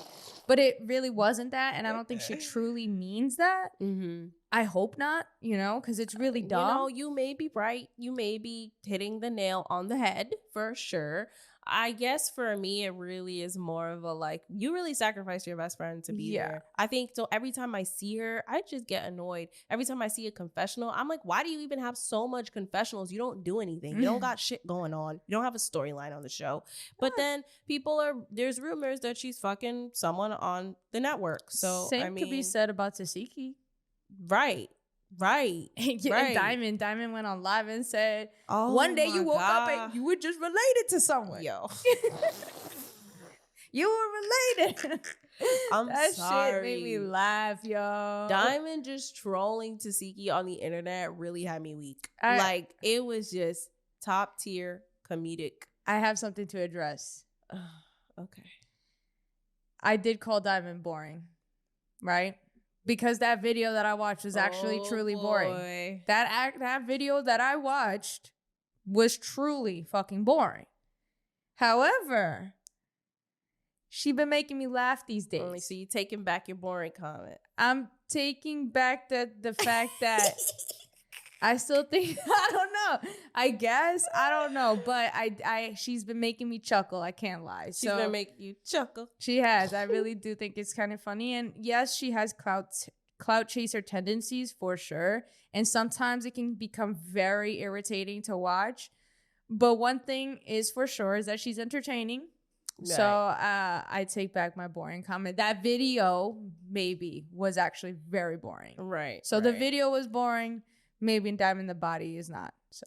But it really wasn't that. And I don't think she truly means that. Mm-hmm. I hope not, you know, because it's really dumb. You know, you may be right. You may be hitting the nail on the head for sure. I guess for me, it really is more of a like, you really sacrificed your best friend to be there. I think so. Every time I see her, I just get annoyed. Every time I see a confessional, I'm like, why do you even have so much confessionals? You don't do anything. You don't got shit going on. You don't have a storyline on the show. But then there's rumors that she's fucking someone on the network. So Same I mean, could be said about Tesehki. Right. And Right. Diamond went on live and said, Oh, one day you my woke up God. and you were just related to someone. Yo. You were related. I'm that sorry. shit made me laugh, yo. Diamond just trolling Tesehki on the internet really had me weak. I- It was just top tier comedic. I have something to address. Okay. I did call Diamond boring, right? Because that video that I watched was actually truly boring. Boy. That video that I watched was truly fucking boring. However, She been making me laugh these days. So you taking back your boring comment. I'm taking back the fact that I still think, I don't know. I guess, I don't know. But she's been making me chuckle. I can't lie. She's been making you chuckle. She has. I really do think it's kind of funny. And yes, she has clout chaser tendencies for sure. And sometimes it can become very irritating to watch. But one thing is for sure is that she's entertaining. Right. So I take back my boring comment. That video maybe was actually very boring. Right. So the video was boring. Maybe Diamond the Body is not. So.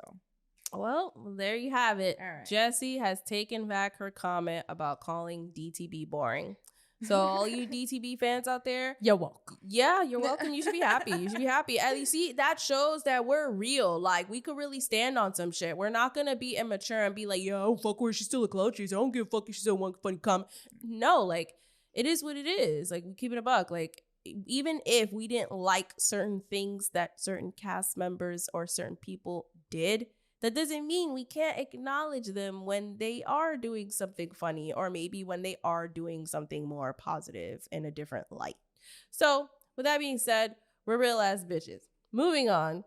Well, there you have it. All right. Jessie has taken back her comment about calling DTB boring. So all you DTB fans out there, you're welcome. Yeah, you're welcome. You should be happy. You should be happy. And you see, that shows that we're real. Like, we could really stand on some shit. We're not going to be immature and be like, yo, I don't fuck her. She's still a clout chaser. I don't give a fuck if she's still one funny comment. No, like, it is what it is. Like, we keep it a buck. Like, even if we didn't like certain things that certain cast members or certain people did, that doesn't mean we can't acknowledge them when they are doing something funny or maybe when they are doing something more positive in a different light. So with that being said, we're real ass bitches. Moving on.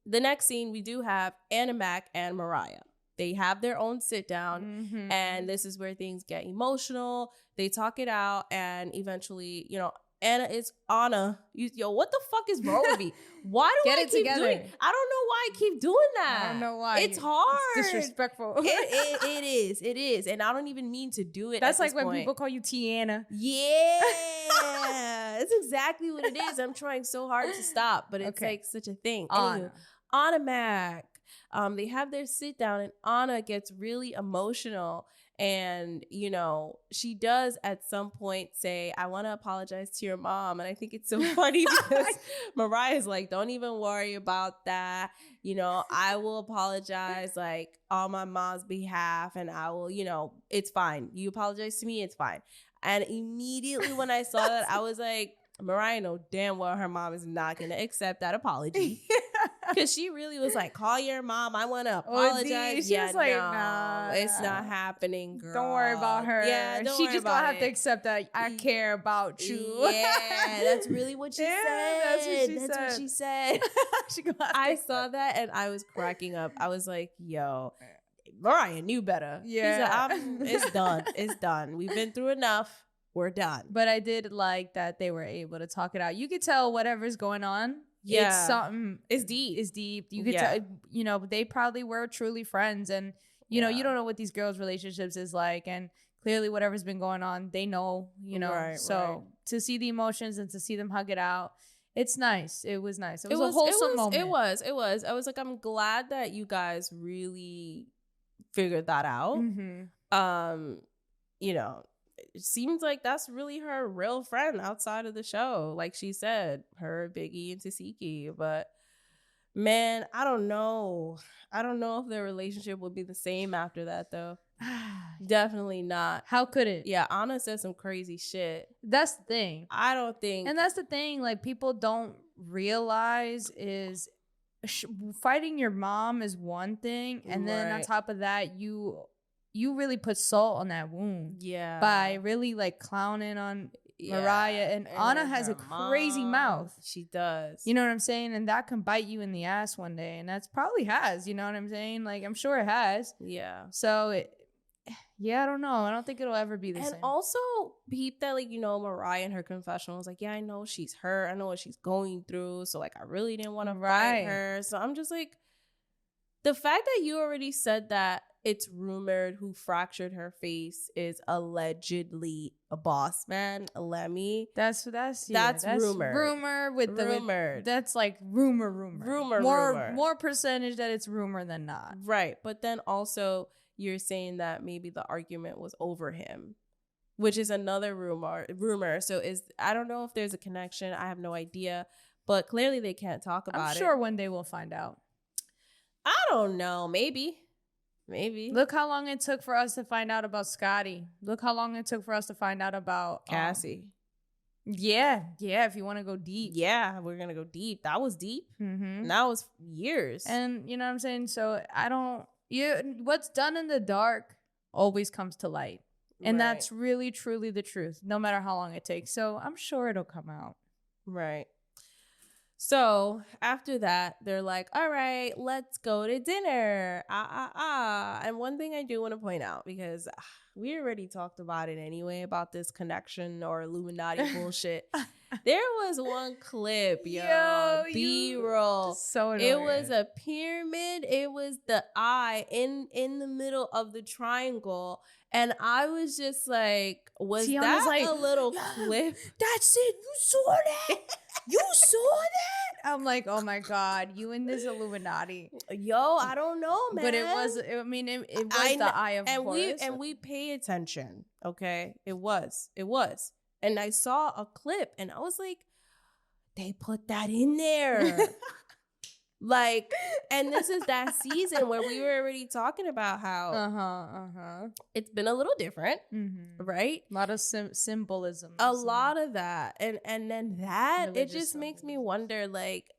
The next scene, we do have Anna Mac and Mariah. They have their own sit down and this is where things get emotional. They talk it out and eventually, you know, Anna. Yo, what the fuck is wrong with me? Why do I keep doing? I don't know why I keep doing that. I don't know why. It's hard. It's disrespectful. It is, and I don't even mean to do it. That's like when people call you Tiana. Yeah, it's exactly what it is. I'm trying so hard to stop, but it's like such a thing. Anywho, Anna Mac. They have their sit down, and Anna gets really emotional. And, you know, she does at some point say, I want to apologize to your mom. And I think it's so funny because Mariah's like, don't even worry about that. You know, I will apologize like on my mom's behalf. And I will, you know, it's fine. You apologize to me. It's fine. And immediately when I saw that, I was like, Mariah know damn well her mom is not going to accept that apology. Because she really was like, call your mom. I want to apologize. She was like, nah, it's not happening, girl. Don't worry about her. Yeah, she just gonna have to accept that I care about you. Yeah, that's really what she said. That's what she said. I saw that and I was cracking up. I was like, yo, Mariah knew better. Yeah. It's done. It's done. We've been through enough. We're done. But I did like that they were able to talk it out. You could tell whatever's going on. Yeah. It's something. It's deep. It's deep. You could tell, you know, they probably were truly friends. And, you know, you don't know what these girls' relationships is like. And clearly whatever's been going on, they know, you know. Right. To see the emotions and to see them hug it out, it's nice. It was nice. It was a wholesome moment. It was. I was like, I'm glad that you guys really figured that out. You know, it seems like that's really her real friend outside of the show. Like she said, her, Biggie, and Tesehki. But man, I don't know. I don't know if their relationship would be the same after that, though. Definitely not. How could it? Yeah, Anna said some crazy shit. That's the thing. I don't think. And that's the thing. Like, people don't realize is fighting your mom is one thing. And then on top of that, you really put salt on that wound. Yeah. By really like clowning on Mariah. And Anna has a crazy mouth. She does. You know what I'm saying? And that can bite you in the ass one day. And that's probably has, you know what I'm saying? Like, I'm sure it has. Yeah. So I don't know. I don't think it'll ever be the same. And also, peep that, like, you know, Mariah in her confessional was like, yeah, I know she's hurt. I know what she's going through. So, like, I really didn't want to fight her. So I'm just like, the fact that you already said that it's rumored who fractured her face is allegedly a boss man, Lemmy. That's rumor. Rumor with the rumored. That's like rumor. More percentage that it's rumor than not. Right. But then also you're saying that maybe the argument was over him, which is another rumor. So I don't know if there's a connection. I have no idea. But clearly they can't talk about it. I'm sure one day we'll find out. I don't know. Maybe. Look how long it took for us to find out about Scotty. Look how long it took for us to find out about Cassie. Yeah, if you want to go deep. Yeah, we're going to go deep. That was deep. Mm-hmm. That was years. And you know what I'm saying? So what's done in the dark always comes to light. And Right. that's really, truly the truth, no matter how long it takes. So I'm sure it'll come out. Right. So after that, they're like, all right, let's go to dinner. And one thing I do want to point out, because we already talked about it anyway, about this connection or Illuminati bullshit. There was one clip, Yo, B-roll. So It annoying. was a pyramid. It was the eye in the middle of the triangle. And I was just like, was Tiana's that like, a little "Yeah, clip? That's it. You saw that? You saw that? I'm like, oh my God, you in this Illuminati. Yo, I don't know, man. But it was the eye of and Horus. we pay attention, okay? It was. And I saw a clip and I was like, they put that in there. Like, and this is that season where we were already talking about how it's been a little different, right? A lot of symbolism. A lot of that. And then that, it Religious just makes me wonder, like,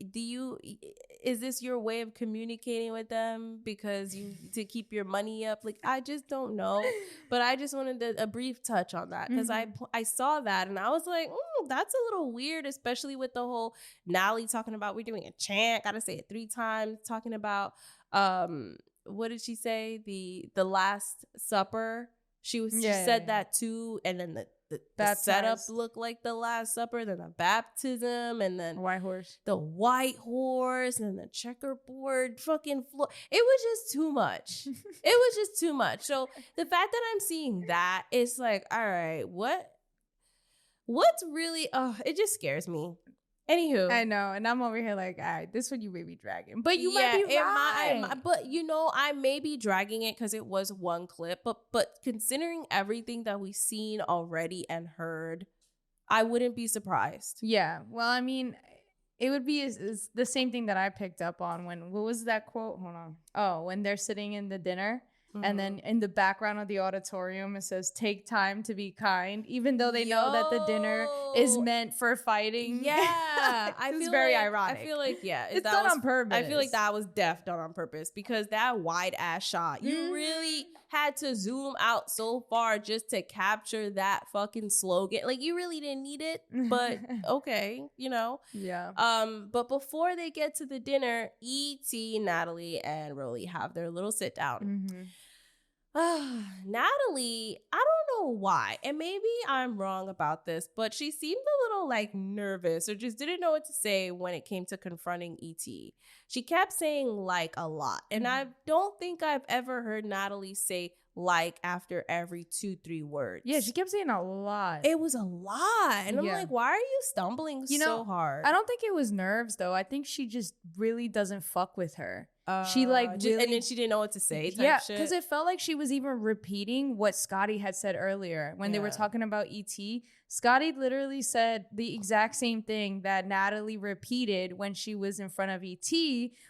is this your way of communicating with them because to keep your money up? Like, I just don't know. But I just wanted a brief touch on that because I saw that and I was like, that's a little weird, especially with the whole Natalie talking about we're doing a chant, gotta say it 3 times, talking about what did she say? The Last Supper. She said that too, and then the setup looked like the Last Supper, then the baptism, and then White Horse, the white horse, and the checkerboard fucking floor. It was just too much. It was just too much. So the fact that I'm seeing that, it's like, all right, what's really? It just scares me. Anywho, I know, and I'm over here like, all right, this one you may be dragging, but you might be right. But I may be dragging it because it was one clip. But considering everything that we've seen already and heard, I wouldn't be surprised. Yeah, well, I mean, it would be is the same thing that I picked up on when what was that quote? Hold on. Oh, when they're sitting in the dinner. And then in the background of the auditorium, it says, take time to be kind, even though they know that the dinner is meant for fighting. Yeah. I It's feel very like, ironic. I feel like, It's done on purpose. I feel like that was done on purpose because that wide ass shot, you really had to zoom out so far just to capture that fucking slogan. Like, you really didn't need it, but okay, Yeah. But before they get to the dinner, E.T., Natalie, and Rolly have their little sit down. Natalie, I don't know why, and maybe I'm wrong about this, but she seemed a little like nervous or just didn't know what to say when it came to confronting ET. She kept saying like a lot, and I don't think I've ever heard Natalie say like after every 2-3 words. Yeah, she kept saying a lot. It was a lot, and I'm like, why are you stumbling so hard? I don't think it was nerves though. I think she just really doesn't fuck with her. She like really, and then she didn't know what to say. Yeah, because it felt like she was even repeating what Scotty had said earlier when they were talking about ET. Scotty literally said the exact same thing that Natalie repeated when she was in front of ET,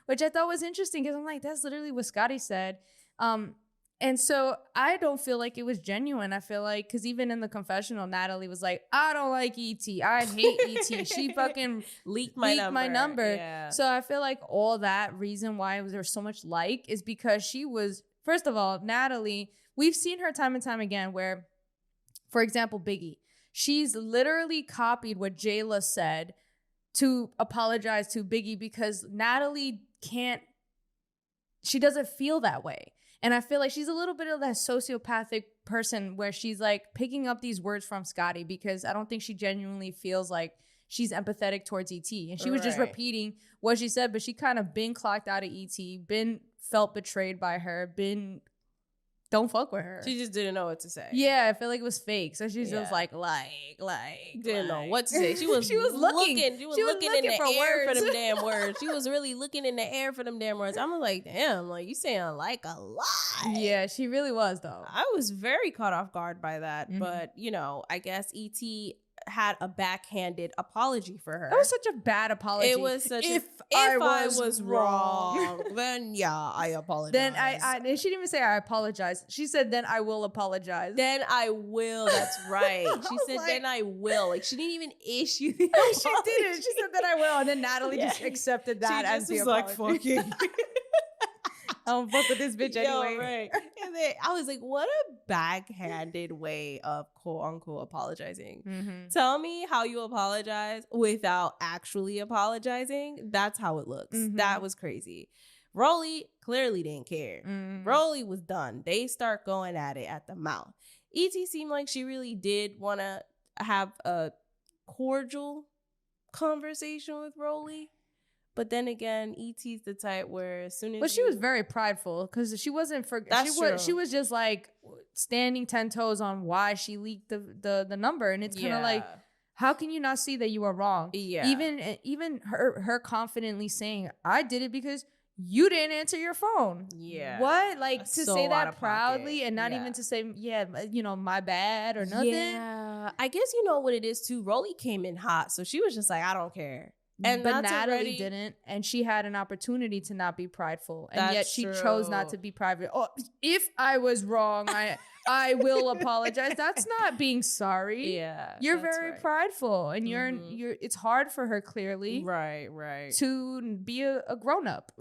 which I thought was interesting because I'm like, that's literally what Scotty said. And so I don't feel like it was genuine. I feel like, because even in the confessional, Natalie was like, I don't like ET. I hate ET. She fucking leaked my number. Yeah. So I feel like all that reason why there's so much like is because she was, first of all, Natalie, we've seen her time and time again where, for example, Biggie, she's literally copied what Jayla said to apologize to Biggie because Natalie she doesn't feel that way. And I feel like she's a little bit of that sociopathic person where she's like picking up these words from Scotty because I don't think she genuinely feels like she's empathetic towards ET. And she was just repeating what she said, but she kind of been clocked out of ET, been felt betrayed by her, don't fuck with her. She just didn't know what to say. Yeah, I feel like it was fake. So she's just like didn't know what to say. She was looking in the air for them damn words. She was really looking in the air for them damn words. I'm like, damn, like you saying like a lot. Yeah, she really was though. I was very caught off guard by that, but I guess ET had a backhanded apology for her. That was such a bad apology. It was such if I was wrong, then I apologize. Then and she didn't even say I apologize. She said, then I will apologize. Then I will. That's right. She said, like, then I will. Like, she didn't even issue the apology. She didn't. She said, then I will. And then Natalie just accepted that as the apology. Like, fucking. I don't fuck with this bitch anyway. Right. And there. I was like, what a backhanded way of quote unquote apologizing. Mm-hmm. Tell me how you apologize without actually apologizing. That's how it looks. Mhm. That was crazy. Rolly clearly didn't care. Mm. Rolly was done. They start going at it at the mouth. ET seemed like she really did want to have a cordial conversation with Rolly. But then again, ET's the type where as soon as But she was very prideful because she wasn't for. That's true. She was just like standing 10 toes on why she leaked the number, and it's kind of like, how can you not see that you are wrong? Yeah. Even her confidently saying, I did it because you didn't answer your phone. Yeah. What? Like That's to so say out that of proudly pocket. and not Yeah. even to say, my bad or nothing. Yeah. I guess you know what it is too. Rolly came in hot, so she was just like, I don't care. And but that's Natalie already- didn't, and she had an opportunity to not be prideful, and That's yet she chose not true. to be private. Oh, if I was wrong, I will apologize. That's not being sorry. Yeah. You're that's very right. prideful, and Mhm. you're. It's hard for her clearly Right. to be a grown up.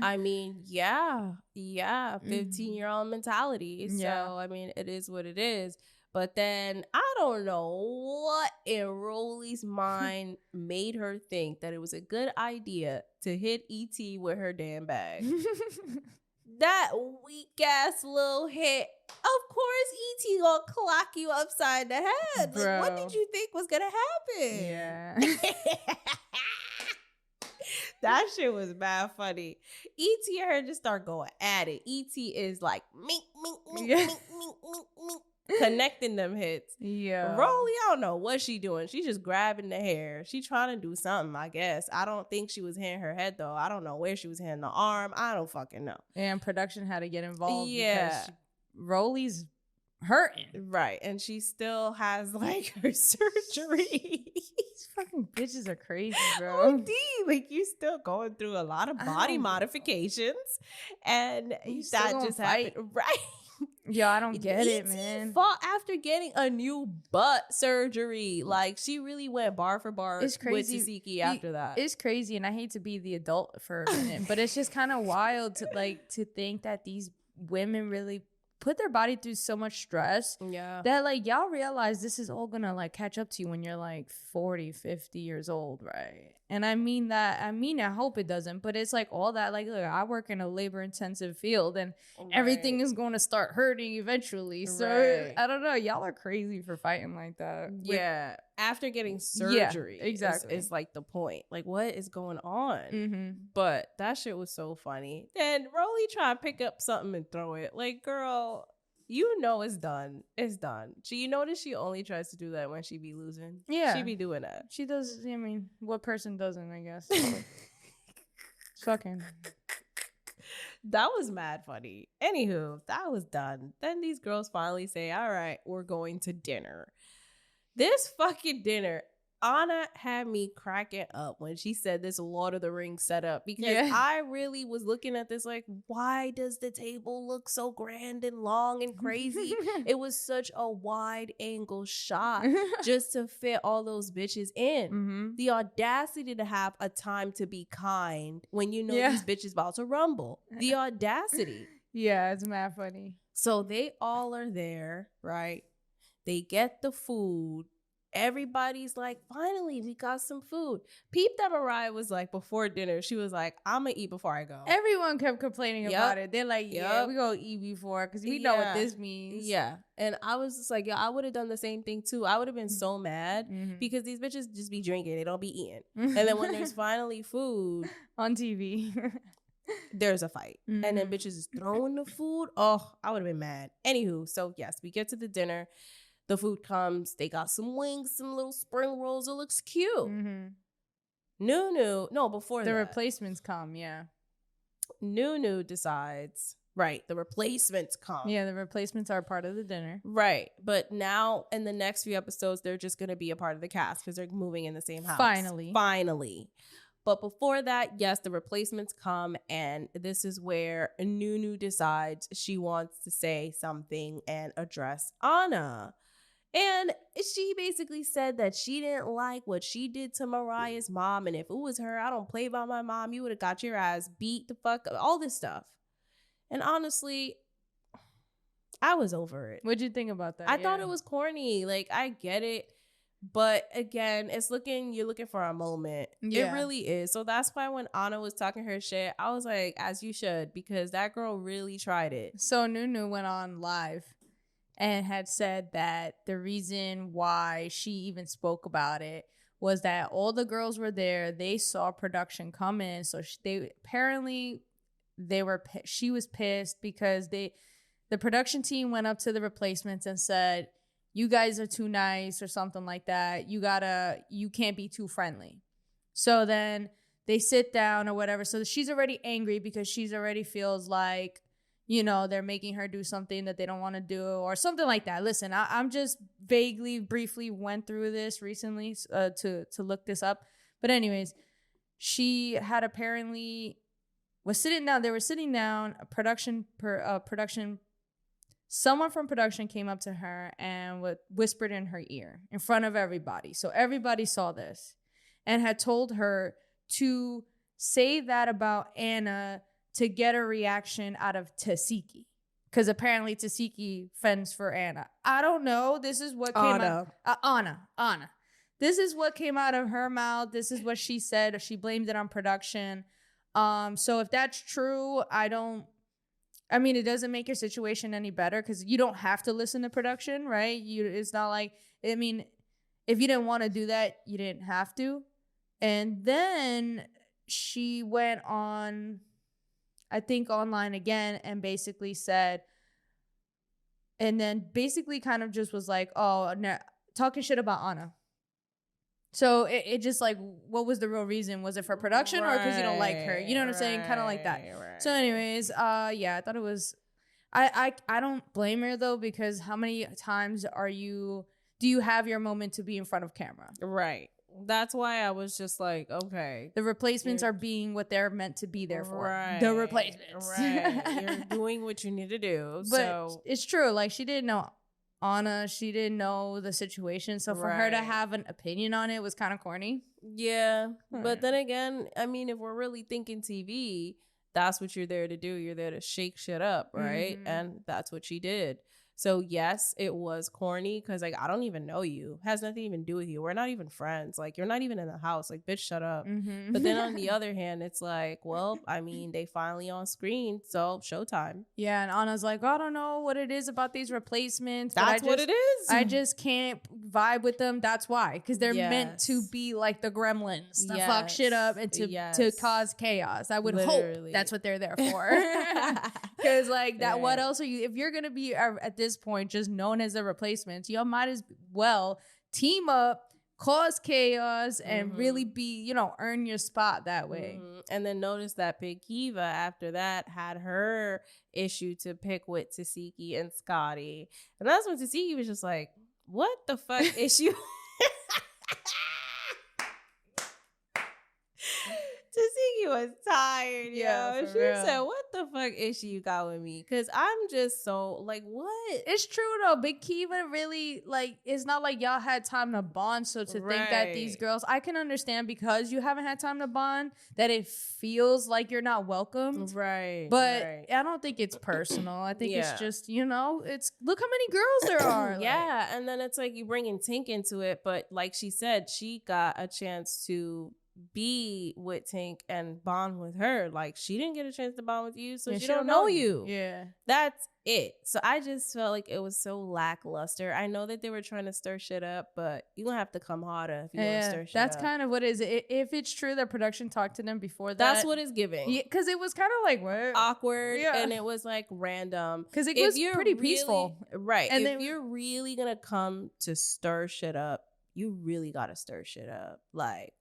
I mean, yeah, 15-year-old mentality. Yeah. So, I mean, it is what it is. But then I don't know what in Rolly's mind made her think that it was a good idea to hit ET with her damn bag. That weak ass little hit. Of course, ET gonna clock you upside the head. Like, what Bro. did you think was gonna happen? Yeah. That shit was mad funny. ET and her just start going at it. ET is like mink, mink, mink, Yeah. mink, mink, mink, mink, connecting them hits. Yeah. Rolly, I don't know what she doing. She just grabbing the hair. She trying to do something, I guess. I don't think she was hitting her head though. I don't know where she was hitting the arm. I don't fucking know. And production had to get involved Yeah. because Rolly's hurting. Right. And she still has like her surgery. These fucking bitches are crazy, bro. OD, like you still going through a lot of I body don't know. modifications, and You still that gonna just fight? happened, right? Yo, I don't get it, ET man. fought after getting a new butt surgery. Like she really went bar for bar It's crazy. with Tesehki after that. It's crazy, and I hate to be the adult for a minute, but it's just kind of wild to think that these women really put their body through so much stress Yeah. that like y'all realize this is all gonna like catch up to you when you're like 40, 50 years old, right? And I mean I hope it doesn't, but it's like all that, like, look, I work in a labor intensive field and everything is going to start hurting eventually. So Right. I don't know, y'all are crazy for fighting like that. Yeah. After getting surgery, exactly. is like the point. Like, what is going on? Mm-hmm. But that shit was so funny. Then Rolly try to pick up something and throw it. Like, girl, you know it's done. It's done. You notice she only tries to do that when she be losing. Yeah. She be doing that. She does. I mean, what person doesn't? I guess. Fucking. That was mad funny. Anywho, that was done. Then these girls finally say, all right, we're going to dinner. This fucking dinner, Anna had me cracking up when she said this Lord of the Rings setup, because Yeah. I really was looking at this like, why does the table look so grand and long and crazy? It was such a wide angle shot just to fit all those bitches in. Mm-hmm. The audacity to have a time to be kind when you know Yeah. these bitches about to rumble. The audacity. Yeah, it's mad funny. So they all are there, right? They get the food. Everybody's like, finally, we got some food. Peep that Mariah was like, before dinner, she was like, I'm going to eat before I go. Everyone kept complaining Yup. about it. They're like, yeah, Yup. we gonna eat before because we know what Yeah. this means. Yeah. And I was just like, yo, I would have done the same thing too. I would have been so mad Mhm. because these bitches just be drinking. They don't be eating. And then when there's finally food, on TV. there's a fight. And then Mhm. bitches is throwing the food. Oh, I would have been mad. Anywho, so yes, we get to the dinner. The food comes. They got some wings, some little spring rolls. It looks cute. Mhm. Noo-noo. No, before The that. replacements come, yeah. Noo-noo decides. Right, the replacements come. Yeah, the replacements are part of the dinner. Right. But now in the next few episodes, they're just going to be a part of the cast because they're moving in the same house. Finally. But before that, yes, the replacements come. And this is where Noo-noo decides she wants to say something and address Anna. And she basically said that she didn't like what she did to Mariah's mom. And if it was her, I don't play by my mom. You would have got your ass beat the fuck up. All this stuff. And honestly, I was over it. What'd you think about that? I thought it was corny. Like, I get it. But again, you're looking for a moment. Yeah. It really is. So that's why when Anna was talking her shit, I was like, as you should, because that girl really tried it. So Noo-noo went on live and had said that the reason why she even spoke about it was that all the girls were there. They saw production come in. So she was pissed because the production team went up to the replacements and said, you guys are too nice or something like that. You can't be too friendly. So then they sit down or whatever. So she's already angry because she's already feels like, you know, they're making her do something that they don't want to do or something like that. Listen, I'm just briefly went through this recently to look this up. But anyways, she had apparently was sitting down. They were sitting down. Someone from production came up to her and whispered in her ear in front of everybody. So everybody saw this and had told her to say that about Anna to get a reaction out of Tesehki. Because apparently Tesehki fends for Anna. I don't know. This is what came out. Anna. This is what came out of her mouth. This is what she said. She blamed it on production. So if that's true, it doesn't make your situation any better because you don't have to listen to production, right? It's not like, if you didn't want to do that, you didn't have to. And then she went on, I think online again and basically said, and then basically kind of just was like, talking shit about Anna. So it just like, what was the real reason? Was it for production or because you don't like her? You know what I'm saying? Kind of like that. Right. So anyways, I thought it was, I don't blame her though, because how many times do you have your moment to be in front of camera? Right. That's why I was just like, okay. The replacements are being what they're meant to be there for. Right. The replacements. Right. You're doing what you need to do. But so it's true. Like, she didn't know Anna. She didn't know the situation. So for her to have an opinion on it was kind of corny. Yeah. Right. But then again, I mean, if we're really thinking TV, that's what you're there to do. You're there to shake shit up, right? Mhm. And that's what she did. So yes, it was corny because like, I don't even know you. It has nothing to even do with you. We're not even friends. Like, you're not even in the house. Like, bitch, shut up. Mm-hmm. But then on the other hand, it's like, well, I mean, they finally on screen, so showtime. Yeah, and Anna's like, I don't know what it is about these replacements. But That's what it is. I just can't vibe with them. That's why. Because they're meant to Yes. be like the gremlins to fuck Yes. shit up and to Yes. cause chaos. I would Literally. hope that's what they're there for. Because like that, what Right. else are you? If you're going to be at this point just known as the replacements, you might as well team up, cause chaos, and really be, earn your spot that way. Mhm. And then notice that Big Kiva after that had her issue to pick with Tesehki and Scotty. And that's when Tesehki was just like, what the fuck issue? Tesehki was tired, Yeah, yo. for She real. said, what the fuck issue you got with me? Because I'm just so, like, what? It's true though. Big Kiva really, like, it's not like y'all had time to bond. So to think that these Right. girls, I can understand because you haven't had time to bond, that it feels like you're not welcome. Right. But right. I don't think it's personal. I think Yeah. it's just, it's look how many girls there are. like- Yeah, and then it's like you bringing Tink into it, but like she said, she got a chance to be with Tink and bond with her. Like, she didn't get a chance to bond with you, so And she don't know you. Yeah. That's it. So I just felt like it was so lackluster. I know that they were trying to stir shit up, but you're gonna have to come harder if you want to Yeah, stir shit that's up. kind of what it is. If it's true that production talked to them before that, That's what it's giving. Yeah, because it was kind of like what Awkward, Yeah. and it was like random. because it If was you're pretty really- peaceful. Right. And if then- you're really gonna come to stir shit up, you really gotta stir shit up. Like,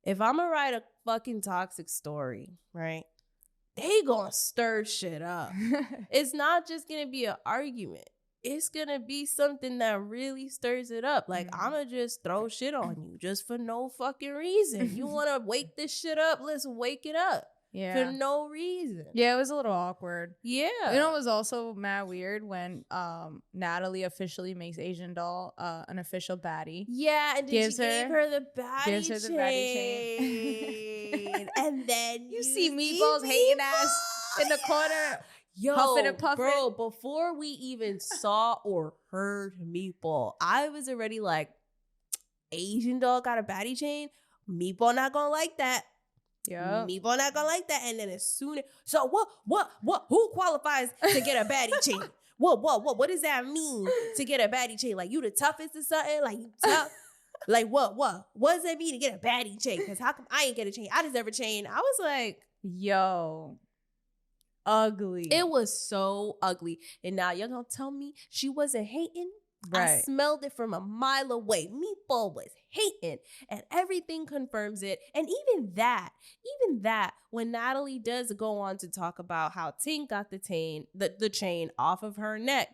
if I'm gonna write a fucking toxic story, right? They gonna stir shit up. It's not just gonna be an argument. It's gonna be something that really stirs it up. Like, I'ma just throw shit on you just for no fucking reason. You wanna wake this shit up? Let's wake it up. Yeah. For no reason. Yeah, it was a little awkward. Yeah. You know, it was also mad weird when Natalie officially makes Asian Doll an official baddie. Yeah, and then Gives she gave her- her the baddie gives her the baddie chain. chain. And then You see Meatball's hating ass in the corner. Yo, Huffing and puffing. bro, before we even saw or heard Meatball, I was already like, Asian dog got a baddie chain. Meatball not gonna like that. Yeah. Meatball not gonna like that. And then as soon as, so what, who qualifies to get a baddie chain? What does that mean to get a baddie chain? Like, you the toughest or something? Like, you tough? Like, what does that mean to get a baddie chain? Because how come I ain't get a chain? I deserve a chain. I was like, Yo. Ugly. it was so ugly. And now y'all gonna tell me she wasn't hating? I Right. smelled it from a mile away. Meatball was hating, and everything confirms it. And even that, when Natalie does go on to talk about how Tink got the chain off of her neck,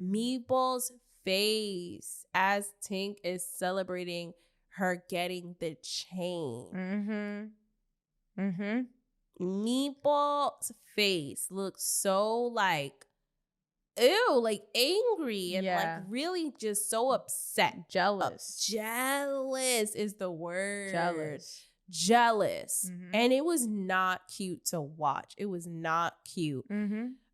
Meatball's face as Tink is celebrating her getting the chain. Meatball's face looks so like, ew, like angry and Yeah. like really just so upset. Jealous. Jealous is the word. Jealous. And it was not cute to watch. It was not cute.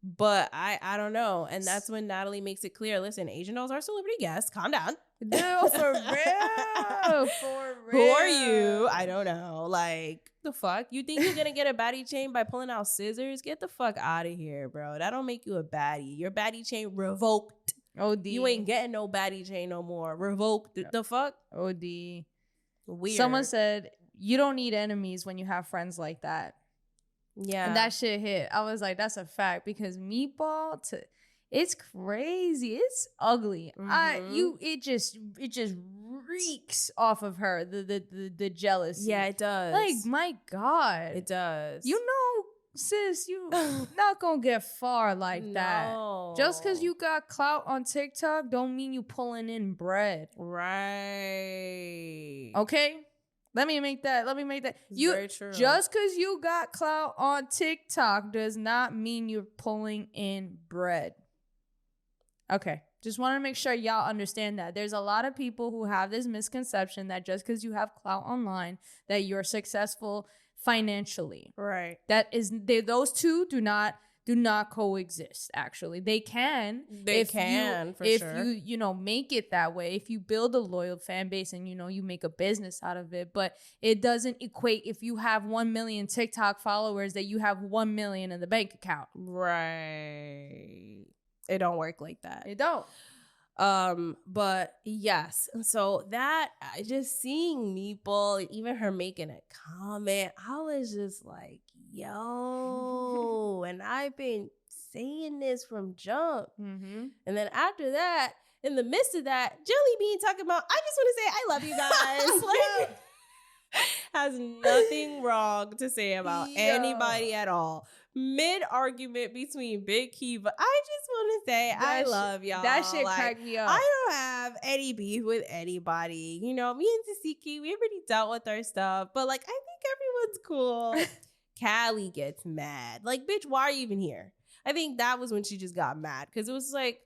But I don't know. And that's when Natalie makes it clear, listen, Asian dolls are celebrity guests. Calm down. No, for real. For real. Who are you? I don't know. Like, the fuck? You think you're gonna get a baddie chain by pulling out scissors? Get the fuck out of here, bro. That don't make you a baddie. Your baddie chain revoked. OD. You ain't getting no baddie chain no more. Revoked. The fuck? OD. Weird. Someone said, you don't need enemies when you have friends like that. yeah. And that shit hit. I was like, that's a fact. Because Meatball, it's crazy. It's ugly. It just reeks off of her. The jealousy. Yeah, it does. Like, my God. it does. You know, sis, you not gonna get far like that. No. Just because you got clout on TikTok don't mean you pulling in bread. Right. Okay? Let me make that. You Very true. just because you got clout on TikTok does not mean you're pulling in bread. Okay. Just want to make sure y'all understand that. There's a lot of people who have this misconception that just because you have clout online, that you're successful financially. Right. Those two do not coexist. Actually, they can. If you make it that way, if you build a loyal fan base and you make a business out of it, but it doesn't equate if you have 1 million TikTok followers that you have 1 million in the bank account. Right. It don't work like that. It don't. But yes, so that I just seeing Meatball, even her making a comment, I was just like, yo, and I've been saying this from jump. And then after that, in the midst of that, Jelly Bean talking about, I just want to say I love you guys. Like, has nothing wrong to say about anybody at all. Mid-argument between Big Kiva, I just want to say I love y'all. That shit Like, cracked me up. I don't have any beef with anybody. You know, me and Tesehki, we already dealt with our stuff, but like, I think everyone's cool. Callie gets mad. Like, bitch, why are you even here? I think that was when she just got mad because it was like,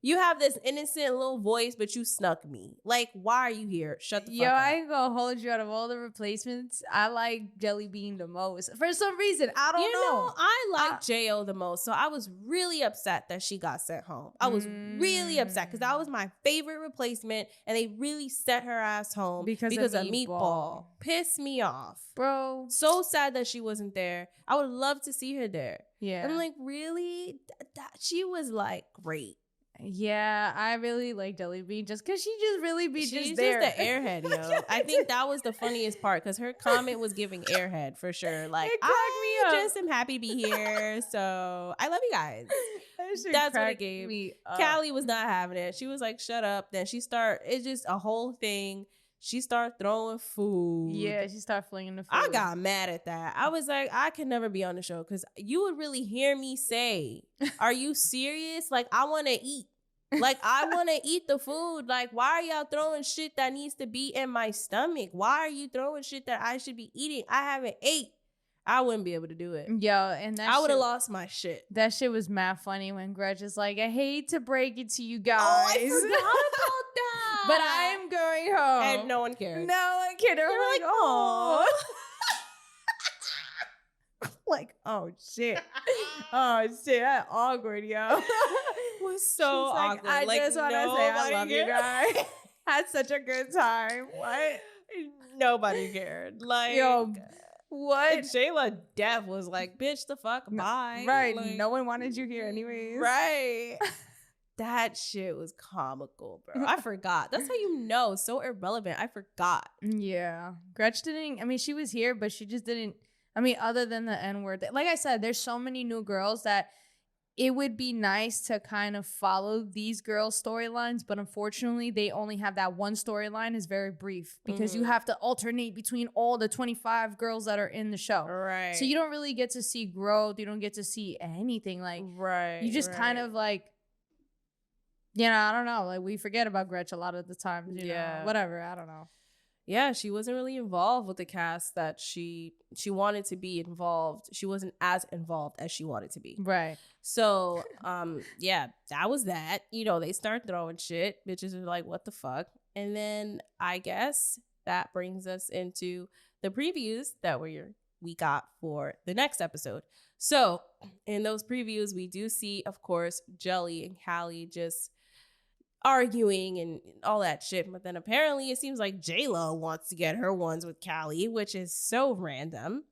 you have this innocent little voice, but you snuck me. Like, why are you here? Shut the fuck up. I ain't gonna hold you. Out of all the replacements, I like Jelly Bean the most. For some reason, I don't know. I like J.O. the most, so I was really upset that she got sent home. I was really upset because that was my favorite replacement, and they really sent her ass home because of Meatball. Pissed me off. Bro. So sad that she wasn't there. I would love to see her there. Yeah. I'm like, really? She was like, great. Yeah, I really like Jelly Bean just because she just really be just there. She's just the airhead, yo. I think that was the funniest part because her comment was giving airhead for sure. Like, I just am happy to be here. So I love you guys. That's what it gave. Callie was not having it. She was like, shut up. Then it's just a whole thing. She started throwing food. Yeah, she started flinging the food. I got mad at that. I was like, I can never be on the show because you would really hear me say, are you serious? Like, I want to eat. Like, I want to eat the food. Like, why are y'all throwing shit that needs to be in my stomach? Why are you throwing shit that I should be eating? I haven't ate. I wouldn't be able to do it. Yo, and that I would have lost my shit. That shit was mad funny when Gretch is like, I hate to break it to you guys. Oh, I forgot about that. But I am going home. And no one cared. No one cared. They were like, oh. Like, oh shit. Oh shit, that awkward, yo. Was so She's like, awkward. I just want to say I love you guys. Had such a good time. What? Nobody cared. Like, Yo, what? Shayla Def was like, bitch, the fuck, bye. Right. Like, No one wanted you here anyways. right. That shit was comical, bro. I forgot. That's how you know. So irrelevant. I forgot. Yeah. Gretch didn't, I mean, she was here, but she just didn't, I mean, other than the N-word. Like I said, there's so many new girls that it would be nice to kind of follow these girls' storylines, but unfortunately, they only have that one storyline is very brief because you have to alternate between all the 25 girls that are in the show. Right. So you don't really get to see growth. You don't get to see anything. Like, right. you just kind of like, you know, I don't know. Like, we forget about Gretch a lot of the times, you know, whatever. I don't know. Yeah, she wasn't really involved with the cast that she wanted to be involved. She wasn't as involved as she wanted to be. Right. So, yeah, that was that. You know, they start throwing shit. Bitches are like, what the fuck? And then I guess that brings us into the previews that we got for the next episode. So, in those previews, we do see, of course, Jelly and Callie just arguing and all that shit, but then apparently it seems like J-Lo wants to get her ones with Callie, which is so random.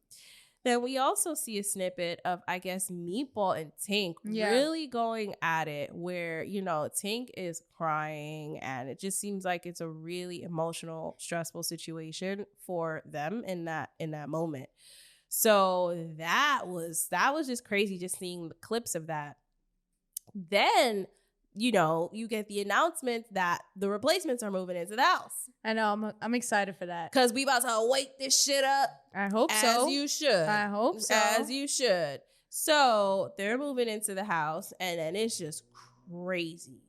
Then we also see a snippet of, I guess, Meatball and Tink really going at it, where, you know, Tink is crying and it just seems like it's a really emotional, stressful situation for them in that moment. So that was just crazy, just seeing the clips of that. Then, you know, you get the announcement that the replacements are moving into the house. I know. I'm excited for that. Because we about to wake this shit up. I hope so. As you should. I hope so. As you should. So they're moving into the house, and then it's just crazy.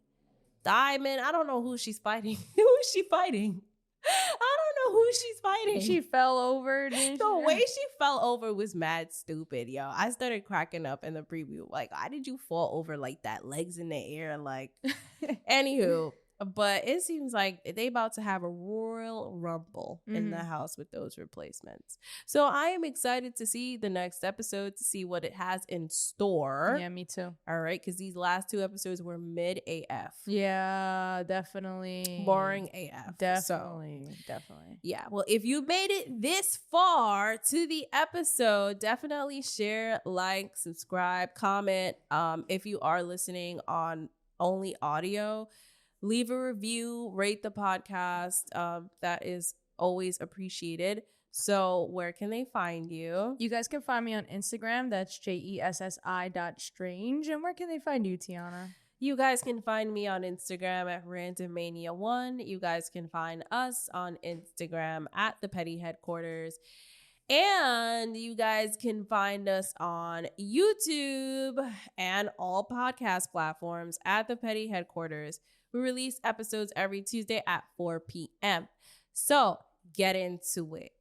Diamond, I don't know who she's fighting. Who is she fighting? I don't know who she's fighting. She fell over. The way she fell over was mad stupid, yo. I started cracking up in the preview. Like, why did you fall over like that? Legs in the air, like. Anywho, but it seems like they about to have a royal rumble in the house with those replacements. So I am excited to see the next episode, to see what it has in store. Yeah, me too. All right, because these last two episodes were mid AF. Yeah, definitely. Boring AF. Definitely. So, definitely. yeah, well, if you made it this far to the episode, definitely share, like, subscribe, comment. If you are listening on only audio, leave a review, rate the podcast. That is always appreciated. So where can they find you? You guys can find me on Instagram. That's JESSI.strange. And where can they find you, Tiana? You guys can find me on Instagram at randommania1. You guys can find us on Instagram at the Petty Headquarters. And you guys can find us on YouTube and all podcast platforms at the Petty Headquarters. We release episodes every Tuesday at 4 p.m. So get into it.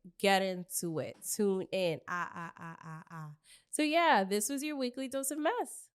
Tune in. So yeah, this was your weekly dose of mess.